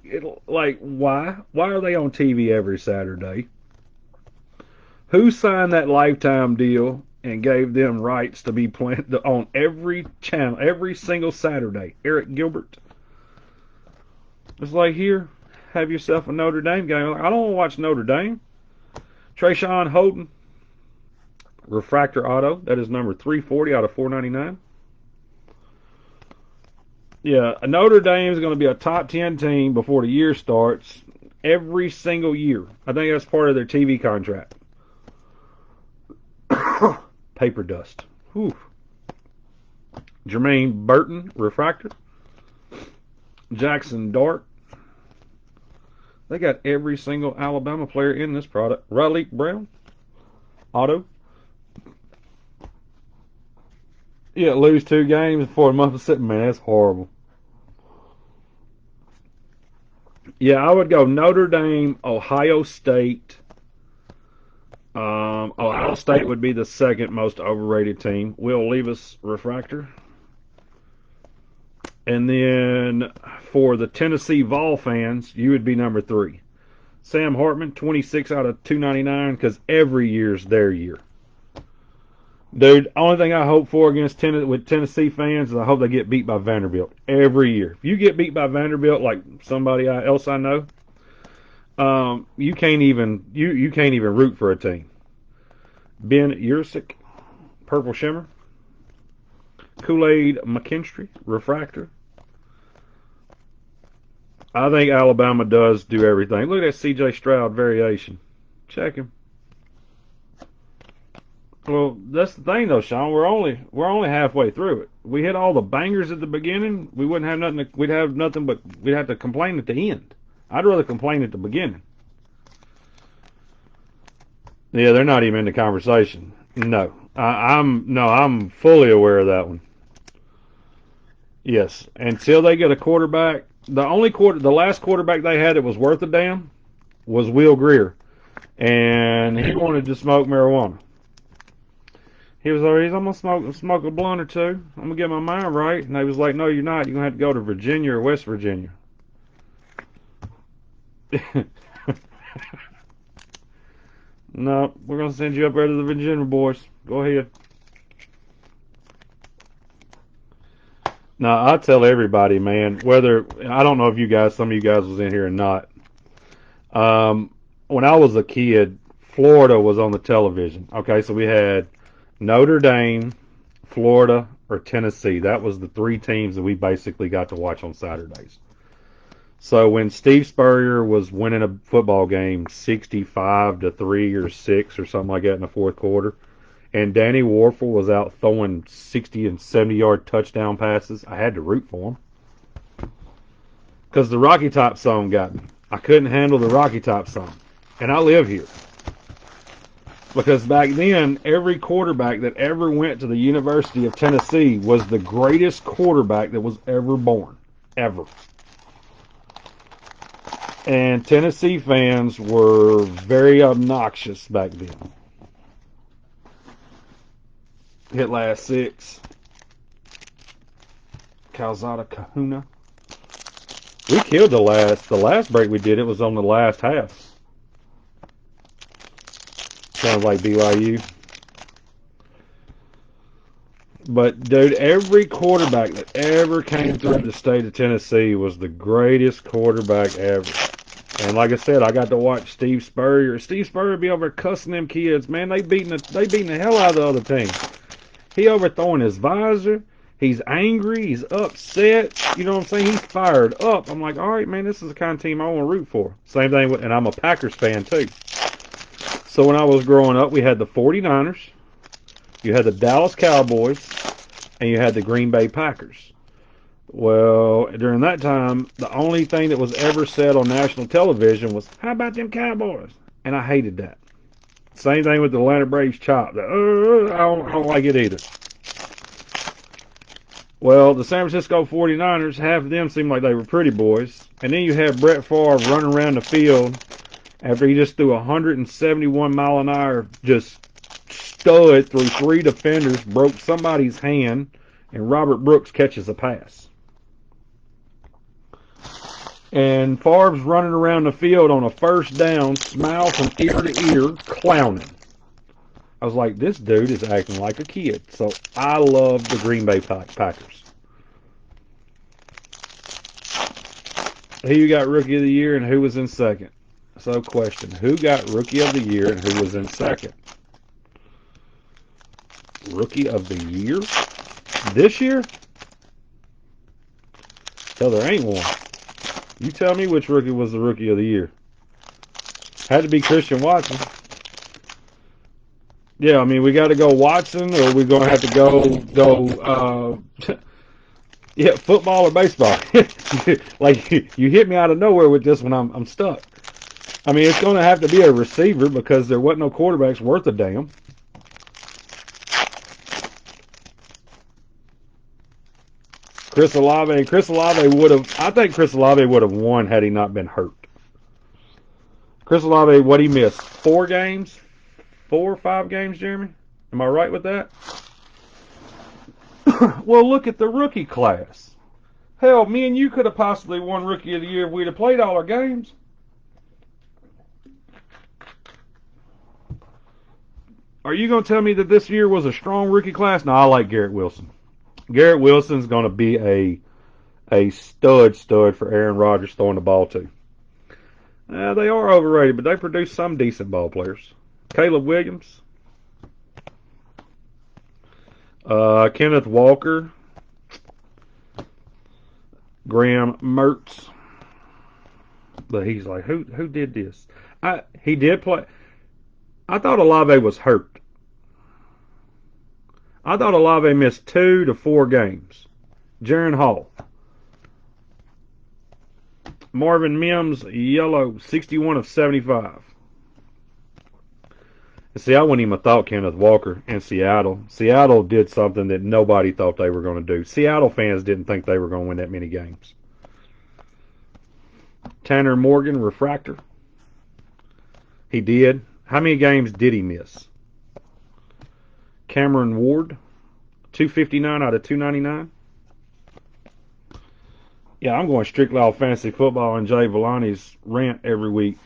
why are they on TV every Saturday? Who signed that lifetime deal and gave them rights to be playing on every channel every single Saturday? Eric Gilbert. It's like, here, have yourself a Notre Dame game. I don't want to watch Notre Dame. Trayshawn Holden, refractor auto. That is number 340 out of 499. Yeah, Notre Dame is going to be a top 10 team before the year starts every single year. I think that's part of their TV contract. Paper dust. Whew. Jermaine Burton, refractor. Jackson Dart. They got every single Alabama player in this product. Riley Brown, auto. Yeah, lose 2 games before a month of sitting. Man, that's horrible. Yeah, I would go Notre Dame, Ohio State. Ohio State would be the second most overrated team. Will Levis, refractor. And then for the Tennessee Vol fans, you would be number 3. Sam Hartman, 26 out of 299, because every year's their year. Dude, only thing I hope for with Tennessee fans is I hope they get beat by Vanderbilt every year. If you get beat by Vanderbilt, like somebody else I know, you can't even root for a team. Ben Yursick, Purple Shimmer. Kool-Aid McKinstry, refractor. I think Alabama does do everything. Look at that C.J. Stroud variation. Check him. Well, that's the thing though, Sean. We're only halfway through it. We hit all the bangers at the beginning. We wouldn't have nothing. We'd have nothing, but we'd have to complain at the end. I'd rather complain at the beginning. Yeah, they're not even in the conversation. No, I'm fully aware of that one. Yes, until they get a quarterback. The last quarterback they had that was worth a damn was Will Greer, and he wanted to smoke marijuana. He was like, "I'm gonna smoke a blunt or two. I'm gonna get my mind right." And they was like, "No, you're not. You're gonna have to go to Virginia or West Virginia." No, we're gonna send you up there to the Virginia boys. Go ahead. Now I tell everybody, man, whether I don't know if some of you guys was in here or not. Um, when I was a kid, Florida was on the television. Okay, so we had Notre Dame, Florida, or Tennessee. That was the three teams that we basically got to watch on Saturdays. So when Steve Spurrier was winning a football game 65 to 3 or 6 or something like that in the fourth quarter, and Danny Warfel was out throwing 60 and 70-yard touchdown passes, I had to root for him. Because the Rocky Top song got me. I couldn't handle the Rocky Top song. And I live here. Because back then, every quarterback that ever went to the University of Tennessee was the greatest quarterback that was ever born. Ever. And Tennessee fans were very obnoxious back then. Hit last six. Calzada Kahuna. We killed the last break we did. It was on the last half. Sounds like BYU. But, dude, every quarterback that ever came through the state of Tennessee was the greatest quarterback ever. And like I said, I got to watch Steve Spurrier. Steve Spurrier be over cussing them kids, man. They beating the hell out of the other team. He overthrowing his visor. He's angry. He's upset. You know what I'm saying? He's fired up. I'm like, all right, man, this is the kind of team I want to root for. Same thing with, and I'm a Packers fan too. So when I was growing up, we had the 49ers, you had the Dallas Cowboys, and you had the Green Bay Packers. Well, during that time, the only thing that was ever said on national television was, how about them Cowboys? And I hated that. Same thing with the Atlanta Braves chop. I don't like it either. Well, the San Francisco 49ers, half of them seemed like they were pretty boys. And then you have Brett Favre running around the field after he just threw 171 mile an hour, just stud through three defenders, broke somebody's hand, and Robert Brooks catches a pass. And Favre's running around the field on a first down, smile from ear to ear, clowning. I was like, this dude is acting like a kid. So I love the Green Bay Packers. Who you got Rookie of the Year and who was in second? So question, who got Rookie of the Year and who was in second? Rookie of the Year? This year? Hell, there ain't one. You tell me which rookie was the Rookie of the Year. Had to be Christian Watson. Yeah, I mean, we got to go Watson, or we're going to have to go, yeah, football or baseball. Like, you hit me out of nowhere with this one, I'm stuck. I mean, it's going to have to be a receiver because there wasn't no quarterbacks worth a damn. Chris Olave would have, I think Chris Olave would have won had he not been hurt. Chris Olave, what he missed? 4 games? 4 or 5 games, Jeremy? Am I right with that? Well, look at the rookie class. Hell, me and you could have possibly won Rookie of the Year if we'd have played all our games. Are you going to tell me that this year was a strong rookie class? No, I like Garrett Wilson. Garrett Wilson's going to be a stud for Aaron Rodgers throwing the ball to. They are overrated, but they produce some decent ball players. Caleb Williams. Kenneth Walker. Graham Mertz. But he's like, who did this? He did play. I thought Olave was hurt. I thought Olave missed 2 to 4 games. Jaron Hall. Marvin Mims, yellow, 61 of 75. See, I wouldn't even have thought Kenneth Walker in Seattle. Seattle did something that nobody thought they were going to do. Seattle fans didn't think they were going to win that many games. Tanner Morgan, refractor. He did. How many games did he miss? Cameron Ward, 259 out of 299. Yeah, I'm going strictly off fantasy football and Jay Villani's rant every week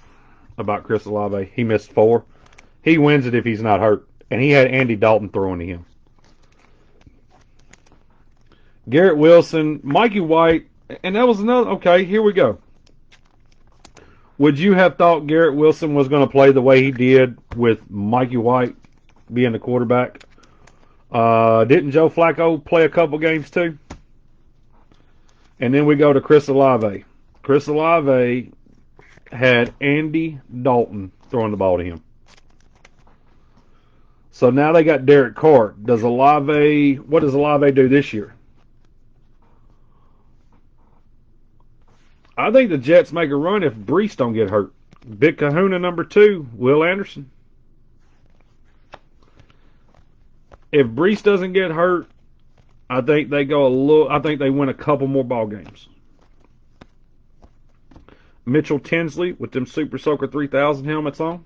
about Chris Olave. He missed 4. He wins it if he's not hurt. And he had Andy Dalton throwing to him. Garrett Wilson, Mikey White, and that was another. Okay, here we go. Would you have thought Garrett Wilson was going to play the way he did with Mikey White being the quarterback? Didn't Joe Flacco play a couple games too? And then we go to Chris Olave. Chris Olave had Andy Dalton throwing the ball to him. So now they got Derek Carr. What does Olave do this year? I think the Jets make a run if Brees don't get hurt. Big Kahuna number 2, Will Anderson. If Brees doesn't get hurt, I think they win a couple more ball games. Mitchell Tinsley with them Super Soaker 3000 helmets on.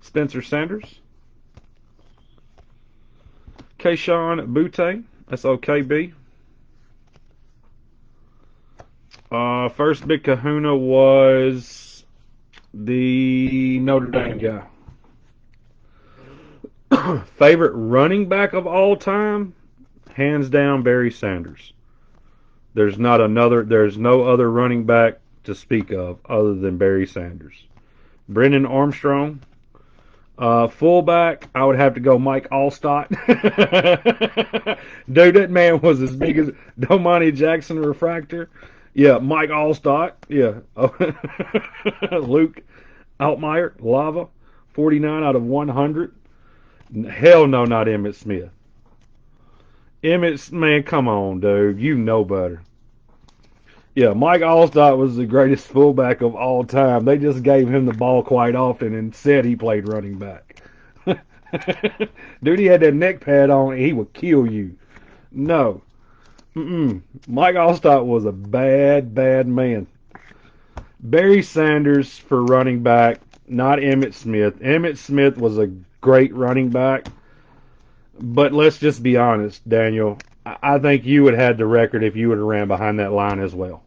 Spencer Sanders. Kayshawn Butte, that's OKB. First big kahuna was the Notre Dame guy. Favorite running back of all time? Hands down, Barry Sanders. There's no other running back to speak of other than Barry Sanders. Brendan Armstrong. Fullback, I would have to go Mike Allstott. Dude, that man was as big as Domani Jackson refractor. Yeah, Mike Allstott. Yeah. Luke Altmaier, Lava, 49 out of 100. Hell no, not Emmitt Smith. Man, come on, dude. You know better. Yeah, Mike Allstott was the greatest fullback of all time. They just gave him the ball quite often and said he played running back. Dude, he had that neck pad on. He would kill you. No. Mike Allstott was a bad, bad man. Barry Sanders for running back, not Emmitt Smith. Emmitt Smith was a great running back. But let's just be honest, Daniel. I think you would have had the record if you would have ran behind that line as well.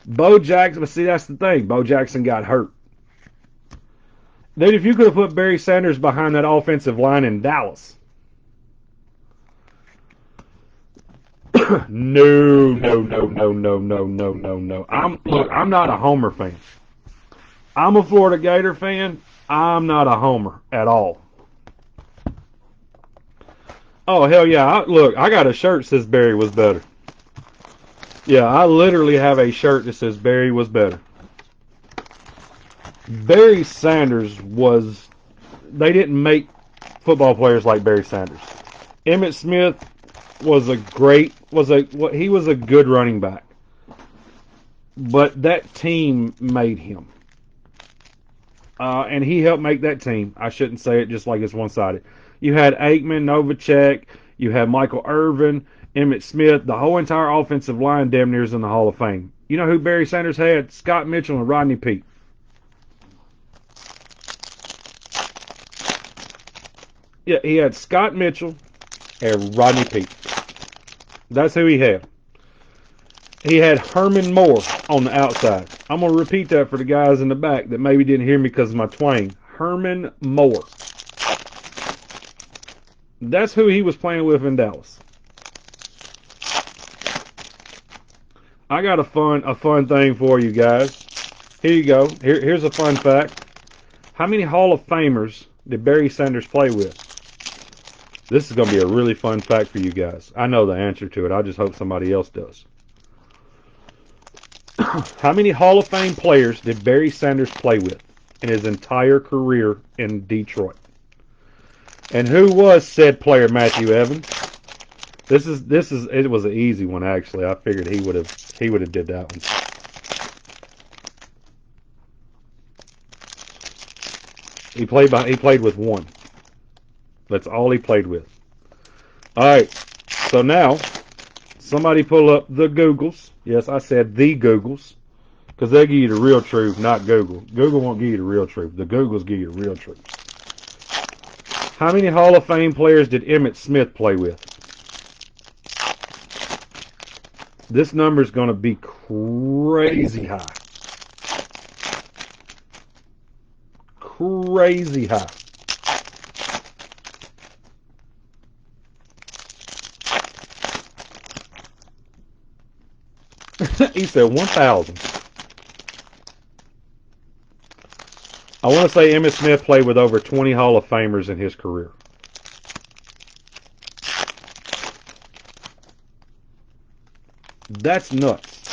Bo Jackson, but see, that's the thing. Bo Jackson got hurt. Dude, if you could have put Barry Sanders behind that offensive line in Dallas. No. I'm not a Homer fan. I'm a Florida Gator fan. I'm not a Homer at all. Oh, hell yeah. I got a shirt that says Barry was better. Yeah, I literally have a shirt that says Barry was better. Barry Sanders they didn't make football players like Barry Sanders. Emmitt Smith he was a good running back. But that team made him. And he helped make that team. I shouldn't say it just like it's one-sided. You had Aikman, Novacek, you had Michael Irvin, Emmitt Smith. The whole entire offensive line damn near is in the Hall of Fame. You know who Barry Sanders had? Scott Mitchell and Rodney Peete. Yeah, he had Scott Mitchell and Rodney Peete. That's who he had. He had Herman Moore on the outside. I'm going to repeat that for the guys in the back that maybe didn't hear me because of my twang. Herman Moore. That's who he was playing with in Dallas. I got a fun thing for you guys. Here you go. Here's a fun fact. How many Hall of Famers did Barry Sanders play with? This is going to be a really fun fact for you guys. I know the answer to it. I just hope somebody else does. How many Hall of Fame players did Barry Sanders play with in his entire career in Detroit? And who was said player Matthew Evans? It was an easy one actually. I figured he would have did that one. He played with one. That's all he played with. All right. So now somebody pull up the Googles. Yes, I said the Googles. Because they give you the real truth, not Google. Google won't give you the real truth. The Googles give you the real truth. How many Hall of Fame players did Emmitt Smith play with? This number is going to be crazy high. Crazy high. He said 1,000. I want to say Emmitt Smith played with over 20 Hall of Famers in his career. That's nuts.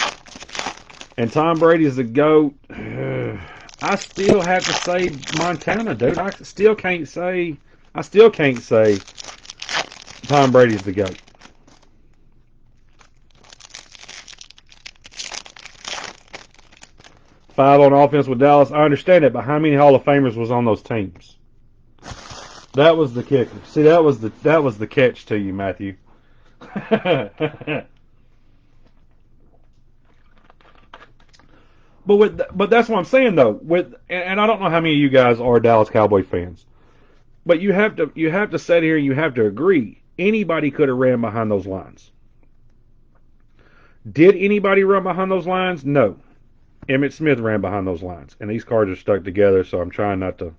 And Tom Brady's the GOAT. I still have to say Montana, dude. I still can't say Tom Brady's the GOAT. Five on offense with Dallas. I understand it, but how many Hall of Famers was on those teams? That was the kicker. See, that was the catch to you, Matthew. But that's what I'm saying though. And I don't know how many of you guys are Dallas Cowboy fans, but you have to sit here and you have to agree. Anybody could have ran behind those lines. Did anybody run behind those lines? No. Emmitt Smith ran behind those lines, and these cards are stuck together. So I'm trying not to.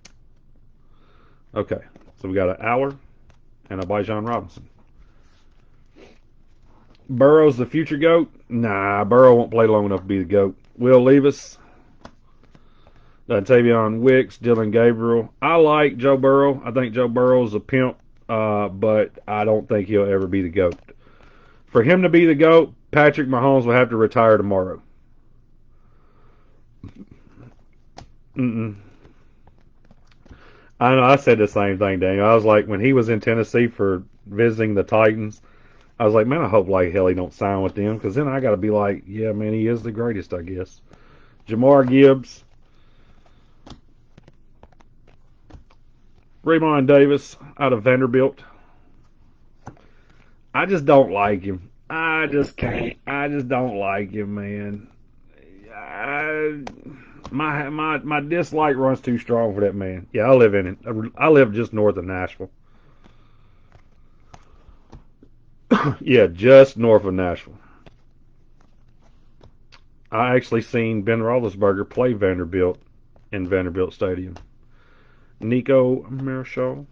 Okay, so we got an Aller and a Bijan Robinson. Burrow's the future GOAT? Nah, Burrow won't play long enough to be the GOAT. Will Levis, Tavion Wicks, Dylan Gabriel. I like Joe Burrow. I think Joe Burrow's a pimp, but I don't think he'll ever be the GOAT. For him to be the GOAT, Patrick Mahomes will have to retire tomorrow. Mm-mm. I know. I said the same thing, Daniel. I was like, when he was in Tennessee for visiting the Titans, I was like, man, I hope like hell he don't sign with them, because then I got to be like, yeah, man, he is the greatest, I guess. Jamar Gibbs, Raymond Davis out of Vanderbilt. I just don't like him. I just can't. I just don't like him, man. My dislike runs too strong for that man. Yeah, I live in it. I live just north of Nashville. Yeah, just north of Nashville. I actually seen Ben Roethlisberger play Vanderbilt in Vanderbilt Stadium. Nico Marichal,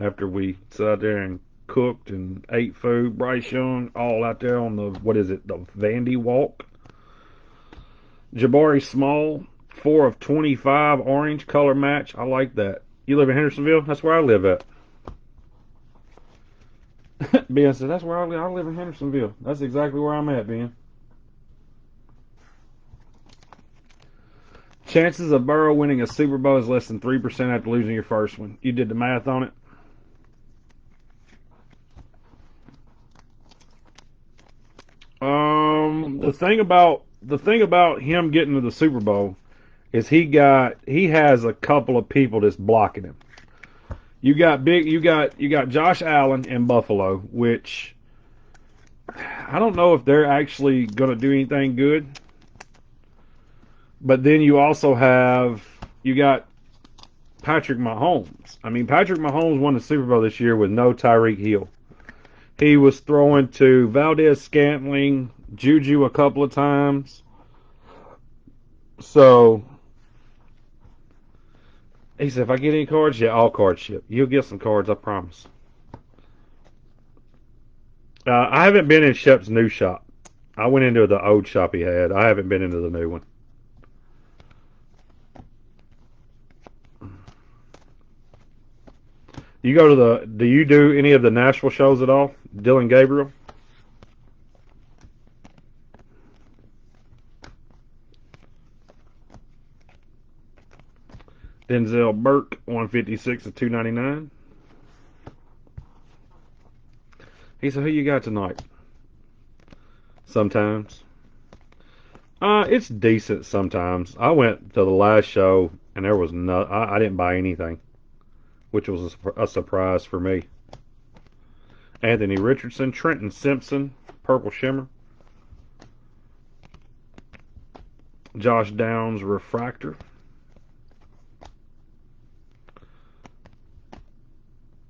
after we sat out there and cooked and ate food. Bryce Young, all out there on the, what is it, the Vandy Walk. Jabari Small, 4 of 25, orange color match. I like that. You live in Hendersonville? That's where I live at. Ben said, that's where I live. I live in Hendersonville. That's exactly where I'm at, Ben. Chances of Burrow winning a Super Bowl is less than 3% after losing your first one. You did the math on it? The thing about him getting to the Super Bowl is he has a couple of people that's blocking him. You got Josh Allen in Buffalo, which I don't know if they're actually going to do anything good. But then you got Patrick Mahomes. I mean, Patrick Mahomes won the Super Bowl this year with no Tyreek Hill. He was throwing to Valdez Scantling, Juju a couple of times. So he said, if I get any cards, yeah, all cards ship. You'll get some cards, I promise. I haven't been in Shep's new shop. I went into the old shop he had. I haven't been into the new one. Do you do any of the Nashville shows at all? Dylan Gabriel? Denzel Burke, 156 of 299. He said, who you got tonight? Sometimes. It's decent sometimes. I went to the last show and there was no, I didn't buy anything, which was a surprise for me. Anthony Richardson, Trenton Simpson, Purple Shimmer. Josh Downs, Refractor.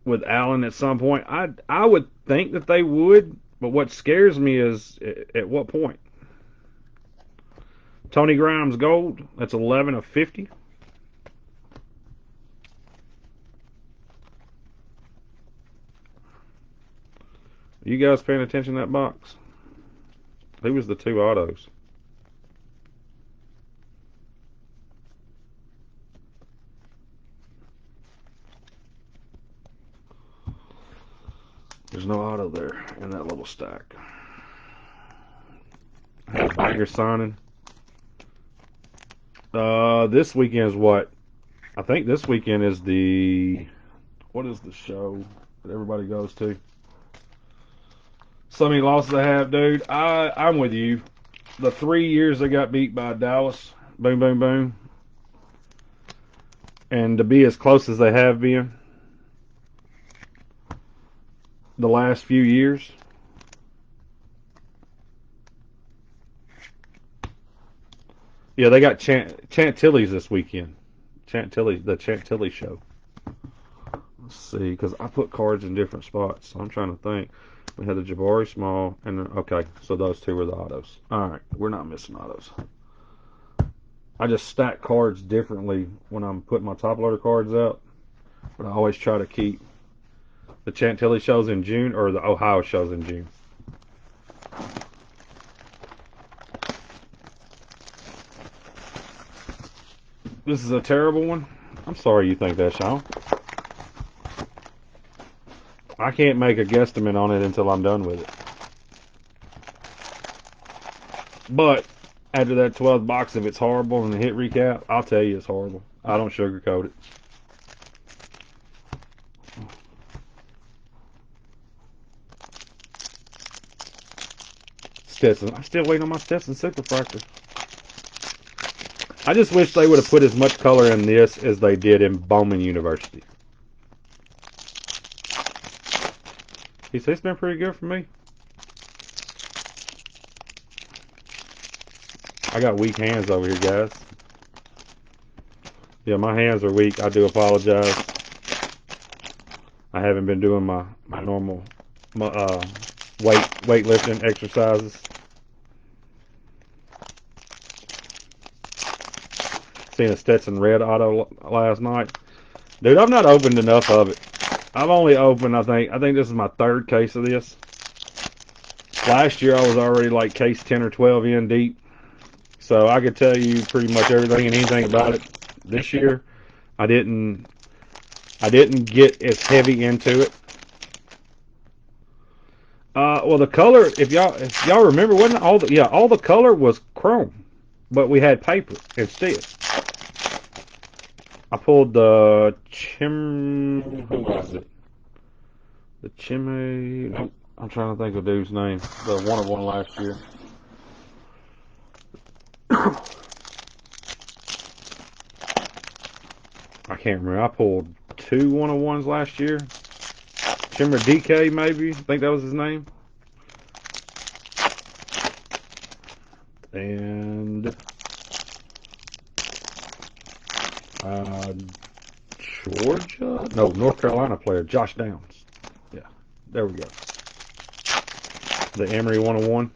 With Allen at some point, I would think that they would, but what scares me is at what point. Tony Grimes Gold, that's 11 of 50. You guys paying attention to that box? Who was the two autos? There's no auto there in that little stack. Banger signing. This weekend is what? I think this weekend is what is the show that everybody goes to? So many losses I have, dude. I'm with you. The 3 years they got beat by Dallas, boom, boom, boom, and to be as close as they have been the last few years. Yeah, they got Chantilly's this weekend. The Chantilly show. Let's see, because I put cards in different spots, so I'm trying to think. We had the Jabari Small, and okay, so those two were the autos. All right, we're not missing autos. I just stack cards differently when I'm putting my top loader cards out, but I always try to keep the Chantilly shows in June or the Ohio shows in June. This is a terrible one. I'm sorry you think that, Sean. I can't make a guesstimate on it until I'm done with it. But after that 12th box, if it's horrible and the hit recap, I'll tell you it's horrible. I don't sugarcoat it. Stetson. I'm still waiting on my Stetson Superfractor. I just wish they would have put as much color in this as they did in Bowman University. He said it's been pretty good for me. I got weak hands over here, guys. Yeah, my hands are weak. I do apologize. I haven't been doing my normal weightlifting exercises. Seen a Stetson Red auto last night. Dude, I've not opened enough of it. I've only opened, I think this is my third case of this. Last year I was already like case 10 or 12 in deep. So I could tell you pretty much everything and anything about it. This year I didn't get as heavy into it. Well, the color, if y'all remember, wasn't all the color was chrome, but we had paper instead. I pulled the who was it? The Chimay. I'm trying to think of the dude's name. The one of one last year. I can't remember. I pulled 2 1-on-1s last year. Chimmer DK, maybe. I think that was his name. And Georgia? No, North Carolina player, Josh Downs. Yeah, there we go. The Emory 101.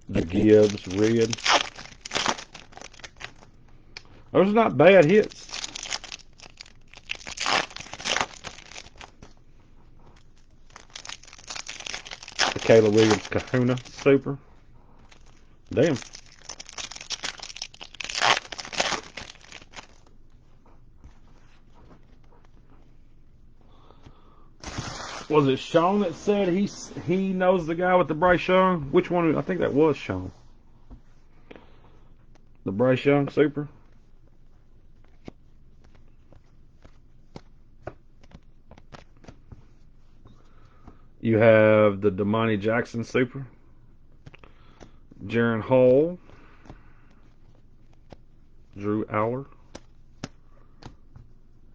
The Gibbs red. Those are not bad hits. The Kayla Williams Kahuna Super. Damn. Was it Sean that said he knows the guy with the Bryce Young? Which one? I think that was Sean. The Bryce Young Super. You have the Damani Jackson Super. Jaron Hall. Drew Aller.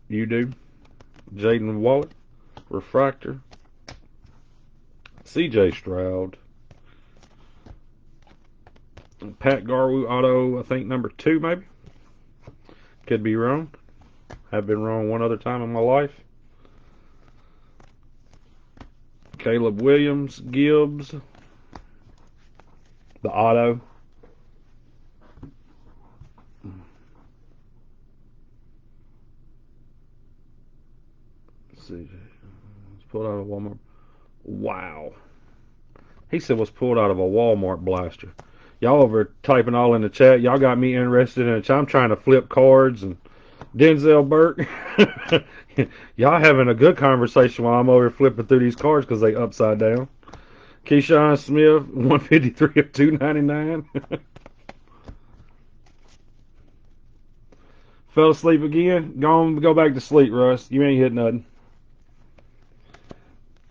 You do. Jaden Wallet. Refractor. CJ Stroud. Pat Garwu auto, I think number 2 maybe. Could be wrong. Have been wrong one other time in my life. Caleb Williams, Gibbs. The auto. pulled out of Walmart. Wow. He said was pulled out of a Walmart blaster. Y'all over typing all in the chat. Y'all got me interested in it. I'm trying to flip cards and Denzel Burke. Y'all having a good conversation while I'm over here flipping through these cards because they upside down. Keyshawn Smith, 153 of 299. Fell asleep again? Go back to sleep, Russ. You ain't hit nothing.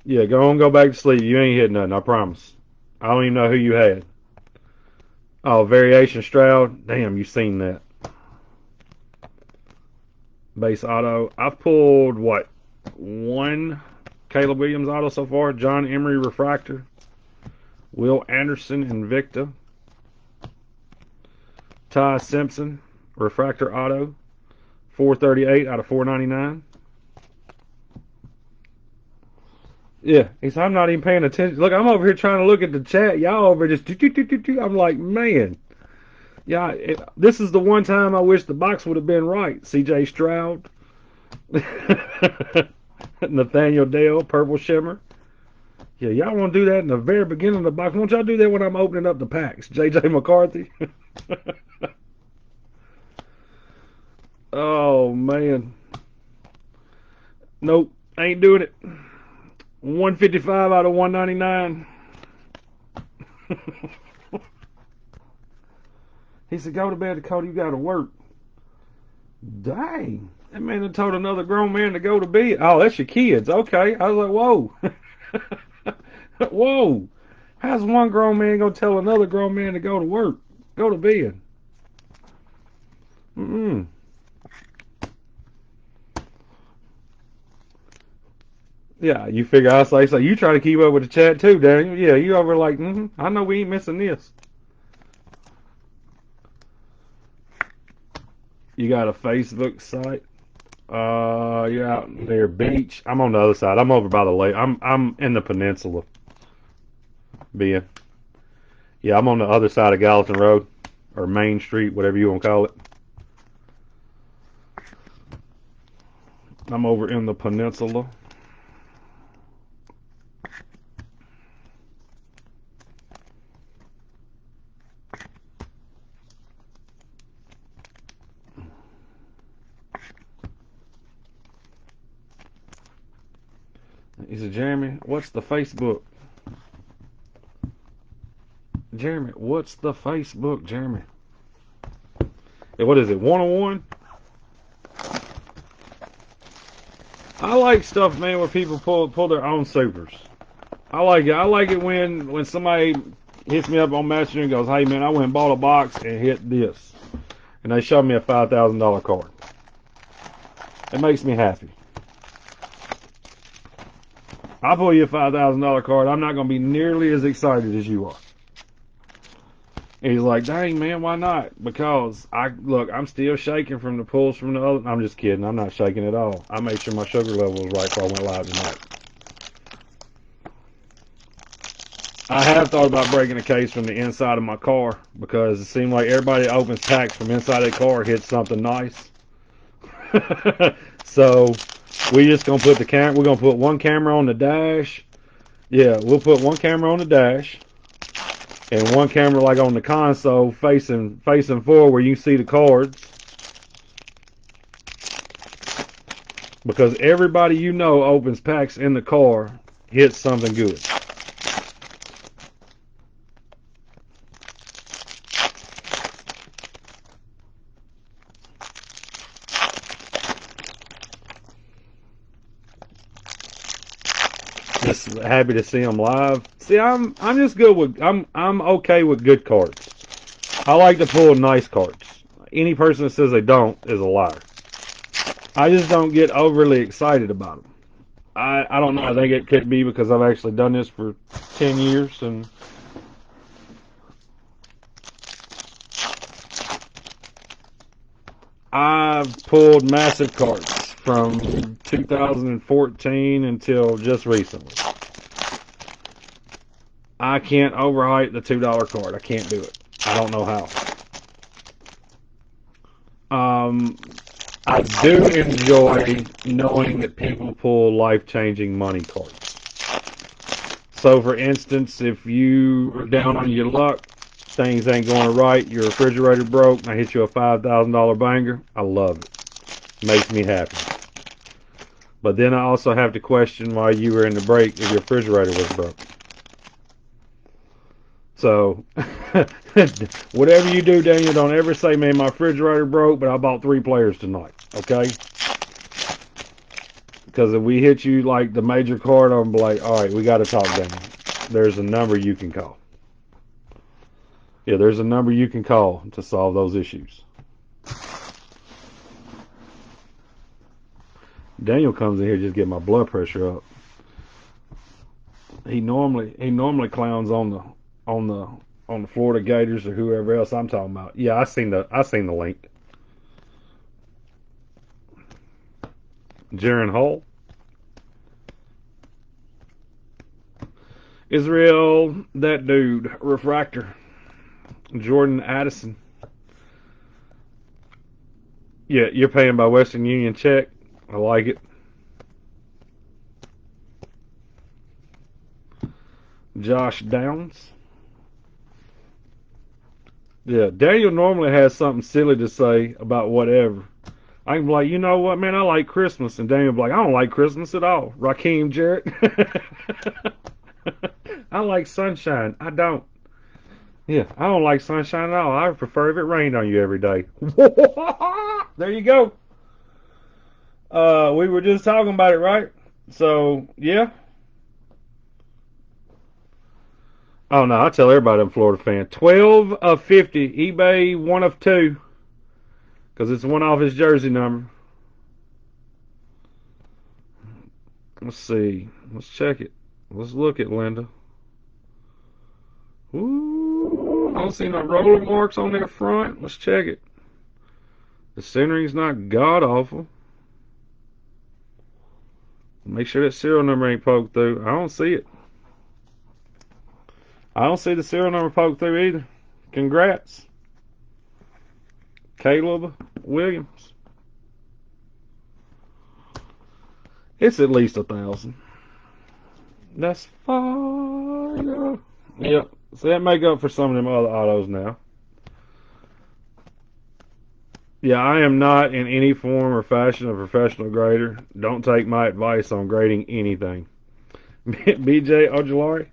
Yeah, go back to sleep. You ain't hit nothing, I promise. I don't even know who you had. Oh, Variation Stroud. Damn, you seen that. Base auto. I've pulled, what, one Caleb Williams auto so far. John Emery Refractor. Will Anderson Invicta. Ty Simpson Refractor auto. 438 out of 499. Yeah, he said, I'm not even paying attention. Look, I'm over here trying to look at the chat. Y'all over just do. I'm like, man. Yeah, this is the one time I wish the box would have been right. C.J. Stroud. Nathaniel Dale, Purple Shimmer. Yeah, y'all want to do that in the very beginning of the box. Won't y'all do that when I'm opening up the packs? J.J. McCarthy. Oh, man. Nope, ain't doing it. 155 out of 199. He said, go to bed, Dakota, you got to work. Dang. That man had told another grown man to go to bed. Oh, that's your kids. Okay. I was like, whoa. Whoa. How's one grown man going to tell another grown man to go to work? Go to bed. Mm-mm. Yeah, you figure I say so. You try to keep up with the chat too, Daniel. Yeah, you over like, I know we ain't missing this. You got a Facebook site? You're out near beach. I'm on the other side. I'm over by the lake. I'm in the peninsula. Being. Yeah, I'm on the other side of Gallatin Road or Main Street, whatever you want to call it. I'm over in the peninsula. He said, Jeremy, what's the Facebook? Jeremy, what's the Facebook, Jeremy? Hey, what is it, 101? I like stuff, man, where people pull their own supers. I like it. I like it when somebody hits me up on Messenger and goes, hey, man, I went and bought a box and hit this. And they show me a $5,000 card. It makes me happy. I'll pull you a $5,000 card. I'm not going to be nearly as excited as you are. And he's like, dang, man, why not? Because, I'm still shaking from the pulls from the other. I'm just kidding. I'm not shaking at all. I made sure my sugar level was right before I went live tonight. I have thought about breaking a case from the inside of my car because it seemed like everybody that opens packs from inside their car hits something nice. So we just gonna put the camera. We're gonna put one camera on the dash. Yeah, we'll put one camera on the dash and one camera like on the console facing forward where you can see the cards. Because everybody you know opens packs in the car hits something good. Just happy to see them live. See, I'm just good with I'm okay with good cards. I like to pull nice cards. Any person that says they don't is a liar. I just don't get overly excited about them. I don't know. I think it could be because I've actually done this for 10 years and I've pulled massive cards from 2014 until just recently. I can't overhype the $2 card. I can't do it. I don't know how. I do enjoy knowing that people pull life-changing money cards. So, for instance, if you are down on your luck, things ain't going right, your refrigerator broke, and I hit you a $5,000 banger, I love it. Makes me happy. But then I also have to question why you were in the break if your refrigerator was broke. So, whatever you do, Daniel, don't ever say, man, my refrigerator broke, but I bought 3 players tonight, okay? Because if we hit you like the major card, I'm like, all right, we got to talk, Daniel. There's a number you can call. Yeah, there's a number you can call to solve those issues. Daniel comes in here just get my blood pressure up. He normally clowns on the Florida Gators or whoever else I'm talking about. Yeah, I seen the link. Jaron Hall, Israel, that dude, Refractor, Jordan Addison. Yeah, you're paying by Western Union check. I like it. Josh Downs. Yeah, Daniel normally has something silly to say about whatever. I can be like, you know what, man, I like Christmas. And Daniel will be like, I don't like Christmas at all. Raheem Jarrett. I like sunshine. I don't. Yeah, I don't like sunshine at all. I prefer if it rained on you every day. There you go. We were just talking about it, right? So, yeah. Oh, no, I tell everybody I'm a Florida fan. 12 of 50. eBay 1 of 2. Because it's one off his jersey number. Let's see. Let's check it. Let's look at Linda. Ooh, I don't see no roller marks on their front. Let's check it. The centering's not god awful. Make sure that serial number ain't poked through. I don't see it. I don't see the serial number poked through either. Congrats, Caleb Williams. It's at least 1,000. That's fire. Yep. So that make up for some of them other autos now. Yeah, I am not in any form or fashion a professional grader. Don't take my advice on grading anything. BJ Ojolari,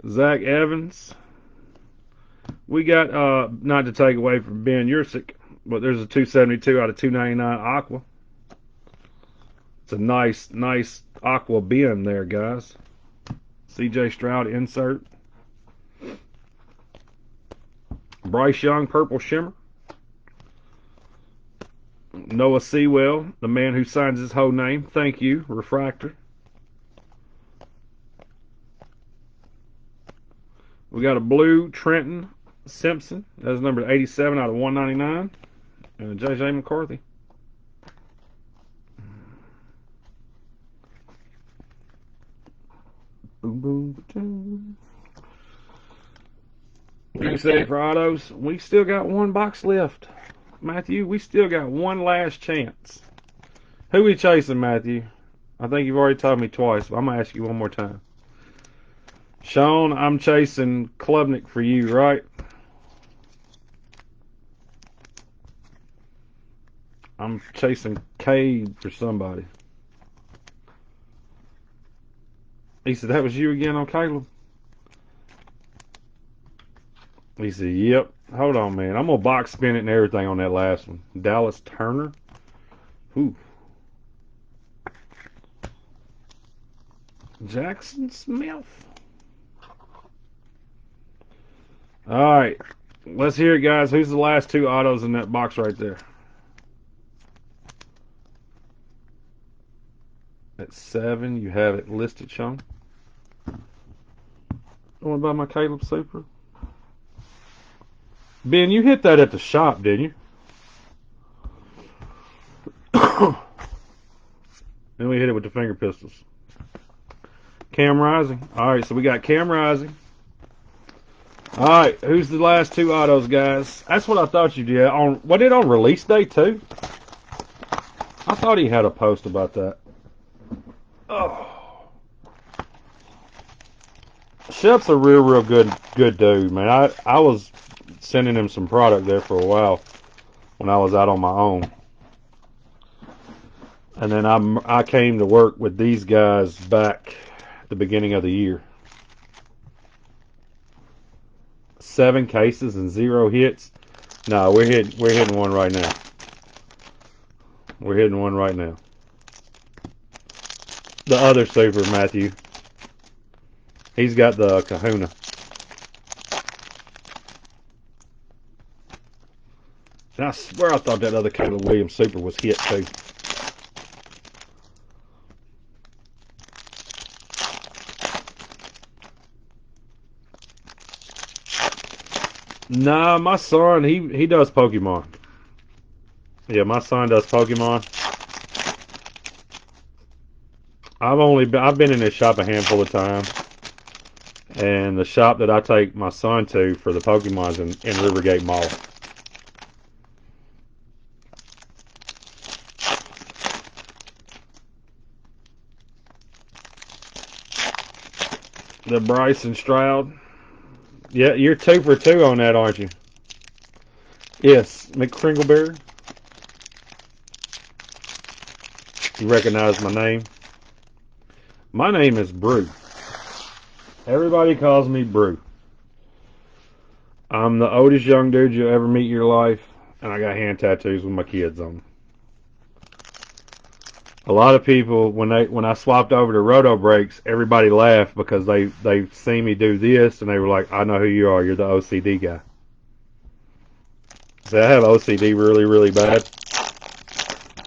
Zach Evans. We got, not to take away from Ben Yursick, but there's a 272 out of 299 Aqua. It's a nice Aqua Ben there, guys. CJ Stroud insert. Bryce Young, Purple Shimmer. Noah Sewell, the man who signs his whole name. Thank you, Refractor. We got a blue Trenton Simpson. That's number 87 out of 199. And JJ McCarthy. Boom, boom, boom. Goose Egg for autos. We still got one box left. Matthew, we still got one last chance. Who we chasing, Matthew? I think you've already told me twice, but I'm going to ask you one more time. Sean, I'm chasing Klubnik for you, right? I'm chasing Cade for somebody. He said, that was you again on Caleb? He said, yep. Hold on, man. I'm going to box spin it and everything on that last one. Dallas Turner. Ooh. Jackson Smith. All right. Let's hear it, guys. Who's the last 2 autos in that box right there? At 7, you have it listed, Sean. I want to buy my Caleb Super. Ben, you hit that at the shop, didn't you? Then we hit it with the finger pistols. Cam Rising. All right, so we got Cam Rising. All right, who's the last 2 autos, guys? That's what I thought you did. What did on release day too? I thought he had a post about that. Oh. Shep's a real good dude, man. I was sending him some product there for a while when I was out on my own. And then I came to work with these guys back at the beginning of the year. 7 cases and 0 hits. No, we're hitting one right now. We're hitting one right now. The other super, Matthew. He's got the kahuna. And I swear I thought that other Caleb Williams super was hit too. Nah, my son, he does Pokemon. Yeah, my son does Pokemon. I've been in this shop a handful of times, and the shop that I take my son to for the Pokemon's in Rivergate Mall. The Bryson Stroud. Yeah, you're 2 for 2 on that, aren't you? Yes, McCringleberry. You recognize my name? My name is Brew. Everybody calls me Brew. I'm the oldest young dude you'll ever meet in your life, and I got hand tattoos with my kids on them. A lot of people, when I swapped over to roto brakes, everybody laughed because they seen me do this, and they were like, "I know who you are. You're the OCD guy." So I have OCD really bad,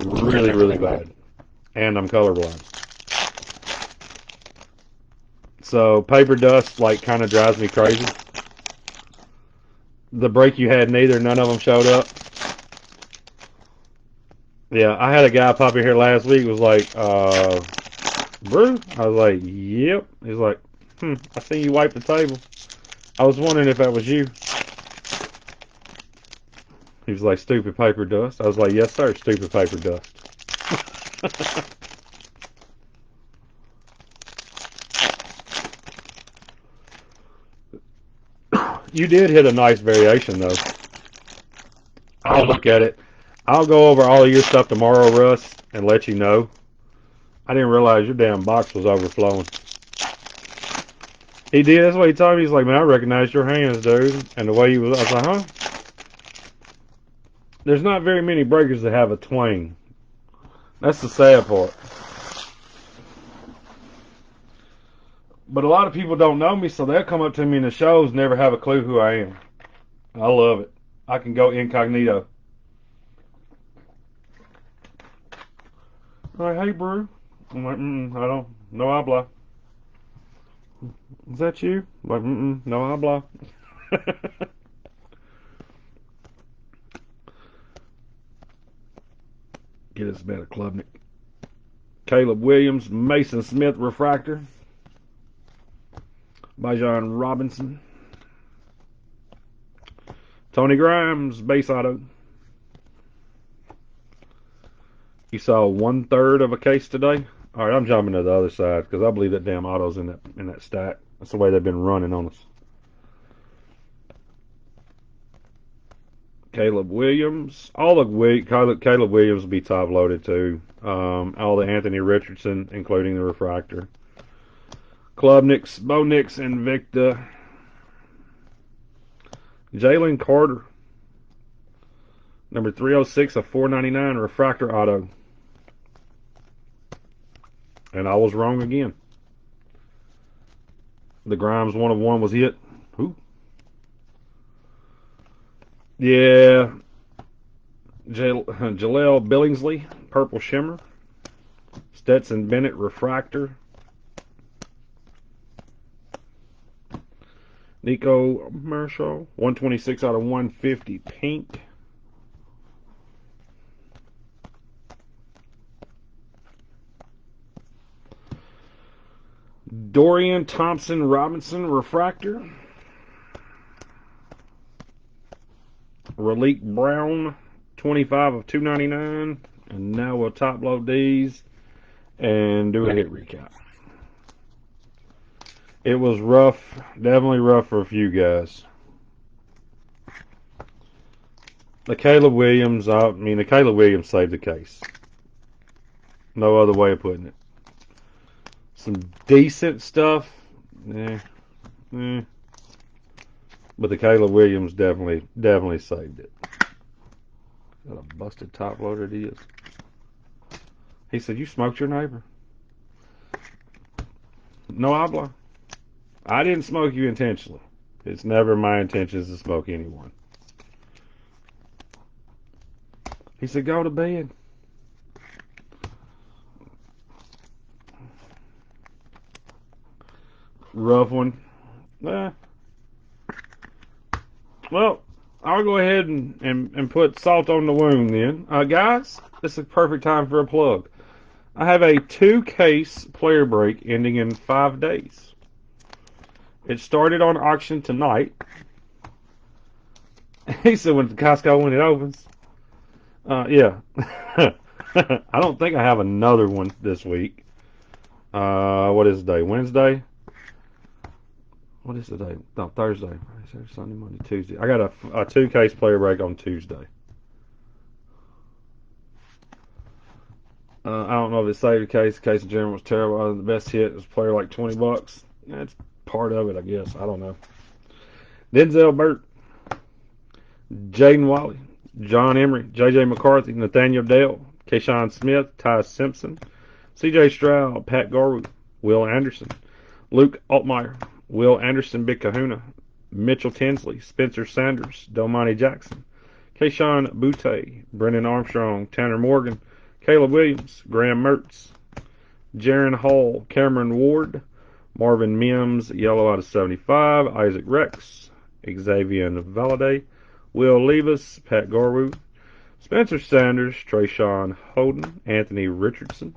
really bad, and I'm colorblind. So paper dust like kind of drives me crazy. The brake you had, neither, none of them showed up. Yeah, I had a guy pop in here last week. Was like, Brew? I was like, yep. He's like, I seen you wipe the table. I was wondering if that was you. He was like, stupid paper dust. I was like, yes, sir, stupid paper dust. You did hit a nice variation, though. I'll look at it. I'll go over all of your stuff tomorrow, Russ, and let you know. I didn't realize your damn box was overflowing. He did. That's what he told me. He's like, man, I recognize your hands, dude. And the way he was, I was like, huh? There's not very many breakers that have a twang. That's the sad part. But a lot of people don't know me, so they'll come up to me in the shows, never have a clue who I am. I love it. I can go incognito. Like, hey, Brew. I'm like, I don't, no habla. Is that you? I'm like, no habla. Get us better, Klubnik. Caleb Williams, Mason Smith refractor by John Robinson. Tony Grimes, base auto. You saw 1/3 of a case today. All right, I'm jumping to the other side because I believe that damn auto's in that stack. That's the way they've been running on us. Caleb Williams. Caleb Williams will be top loaded too. All the Anthony Richardson, including the refractor. Klubniks, Bo Nix, Invicta. Jalen Carter. Number 306 of 499 refractor auto. And I was wrong again. The Grimes 1 of 1 was hit. Who? Yeah. Jaleel Billingsley, purple shimmer. Stetson Bennett refractor. Nico Marshall, 126 out of 150 pink. Dorian Thompson Robinson refractor. Raleek Brown, 25 of 299. And now we'll top load these and do a hit recap. It was rough, definitely rough for a few guys. The Caleb Williams saved the case. No other way of putting it. Some decent stuff, eh, eh. But the Caleb Williams definitely saved it. What a busted top loader it is. He said, "You smoked your neighbor." No habla. I didn't smoke you intentionally. It's never my intentions to smoke anyone. He said, "Go to bed." Rough one. Eh. Well, I'll go ahead and put salt on the wound then. Guys, this is a perfect time for a plug. I have a 2-case player break ending in 5 days. It started on auction tonight. He said when Costco when it opens. Yeah. I don't think I have another one this week. What is the day? Wednesday? What is the day? No, Thursday. Friday, Saturday, Sunday, Monday, Tuesday. I got a 2-case player break on Tuesday. I don't know if it saved the case. The case in general was terrible. The best hit was player like $20. That's part of it, I guess. I don't know. Denzel Burt, Jaden Wally, John Emery, J.J. McCarthy, Nathaniel Dale, Kayshawn Smith, Ty Simpson, C.J. Stroud, Pat Garwood, Will Anderson, Luke Altmaier, Will Anderson, Big Kahuna, Mitchell Tinsley, Spencer Sanders, Domani Jackson, Kayshawn Butte, Brennan Armstrong, Tanner Morgan, Caleb Williams, Graham Mertz, Jaron Hall, Cameron Ward, Marvin Mims, yellow out of 75, Isaac Rex, Xavier Valade, Will Levis, Pat Garwood, Spencer Sanders, Trayshawn Holden, Anthony Richardson,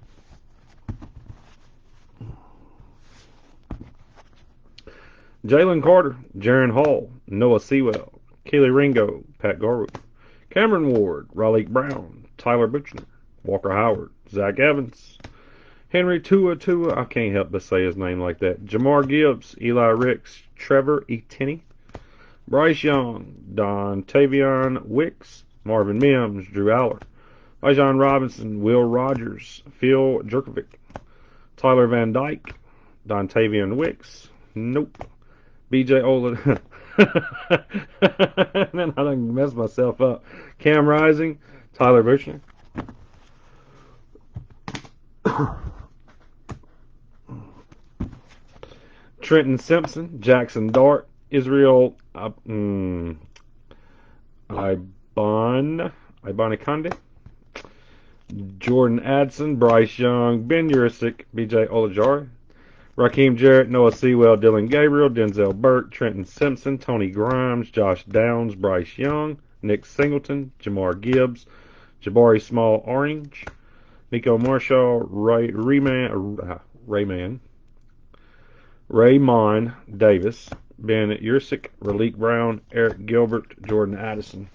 Jalen Carter, Jaron Hall, Noah Sewell, Keely Ringo, Pat Garwood, Cameron Ward, Raleigh Brown, Tyler Butchner, Walker Howard, Zach Evans, Henry Tua, I can't help but say his name like that, Jamar Gibbs, Eli Ricks, Trevor Etienne, Bryce Young, Don Tavion Wicks, Marvin Mims, Drew Aller, Bijan Robinson, Will Rogers, Phil Jerkovic, Tyler Van Dyke, Don Tavion Wicks, nope, BJ Olin, then I done messed myself up, Cam Rising, Tyler Buchner, Trenton Simpson, Jackson Dart, Israel Ibanekande, Jordan Adson, Bryce Young, Ben Urisic, BJ Olajari, Raheem Jarrett, Noah Sewell, Dylan Gabriel, Denzel Burke, Trenton Simpson, Tony Grimes, Josh Downs, Bryce Young, Nick Singleton, Jamar Gibbs, Jabari Small Orange, Nico Marshall, Raymond Davis, Ben Ursic, Raleek Brown, Eric Gilbert, Jordan Addison.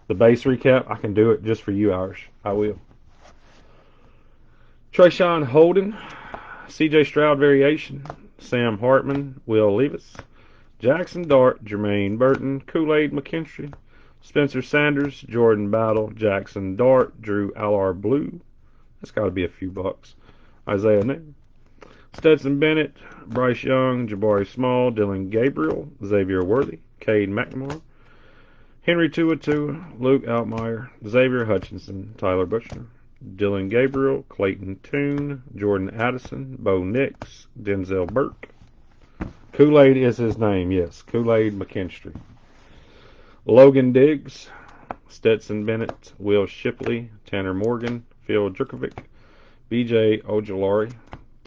The base recap, I can do it just for you, Irish. I will. Trayshawn Holden, C.J. Stroud variation, Sam Hartman, Will Levis, Jackson Dart, Jermaine Burton, Kool-Aid McKinstry, Spencer Sanders, Jordan Battle, Jackson Dart, Drew Allar Blue. That's got to be a few bucks. Isaiah Newton, Stetson Bennett, Bryce Young, Jabari Small, Dylan Gabriel, Xavier Worthy, Cade McNamara, Henry Tua, Luke Altmaier, Xavier Hutchinson, Tyler Buchner, Dylan Gabriel, Clayton Toon, Jordan Addison, Bo Nix, Denzel Burke. Kool-Aid is his name, yes. Kool-Aid McKinstry. Logan Diggs, Stetson Bennett, Will Shipley, Tanner Morgan, Phil Jerkovic, BJ Ojolari,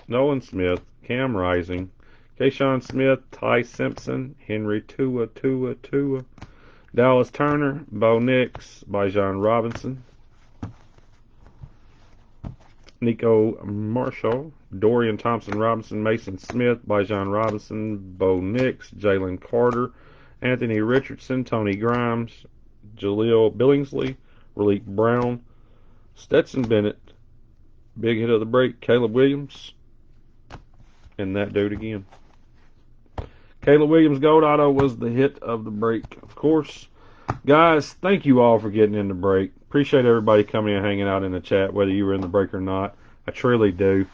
Nolan Smith, Cam Rising, Kayshawn Smith, Ty Simpson, Henry Tua, Dallas Turner, Bo Nix, Bijan Robinson, Nico Marshall, Dorian Thompson Robinson, Mason Smith, Bijan Robinson, Bo Nix, Jalen Carter, Anthony Richardson, Tony Grimes, Jaleel Billingsley, Raleek Brown, Stetson Bennett. Big hit of the break. Caleb Williams. And that dude again. Caleb Williams Gold Auto was the hit of the break, of course. Guys, thank you all for getting in the break. Appreciate everybody coming and hanging out in the chat, whether you were in the break or not. I truly do.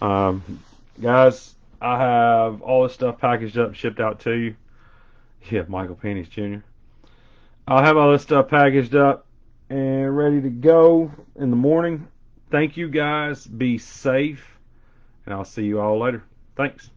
Guys, I have all this stuff packaged up, shipped out to you. Yeah, Michael Penix Jr. I'll have all this stuff packaged up and ready to go in the morning. Thank you guys. Be safe. And I'll see you all later. Thanks.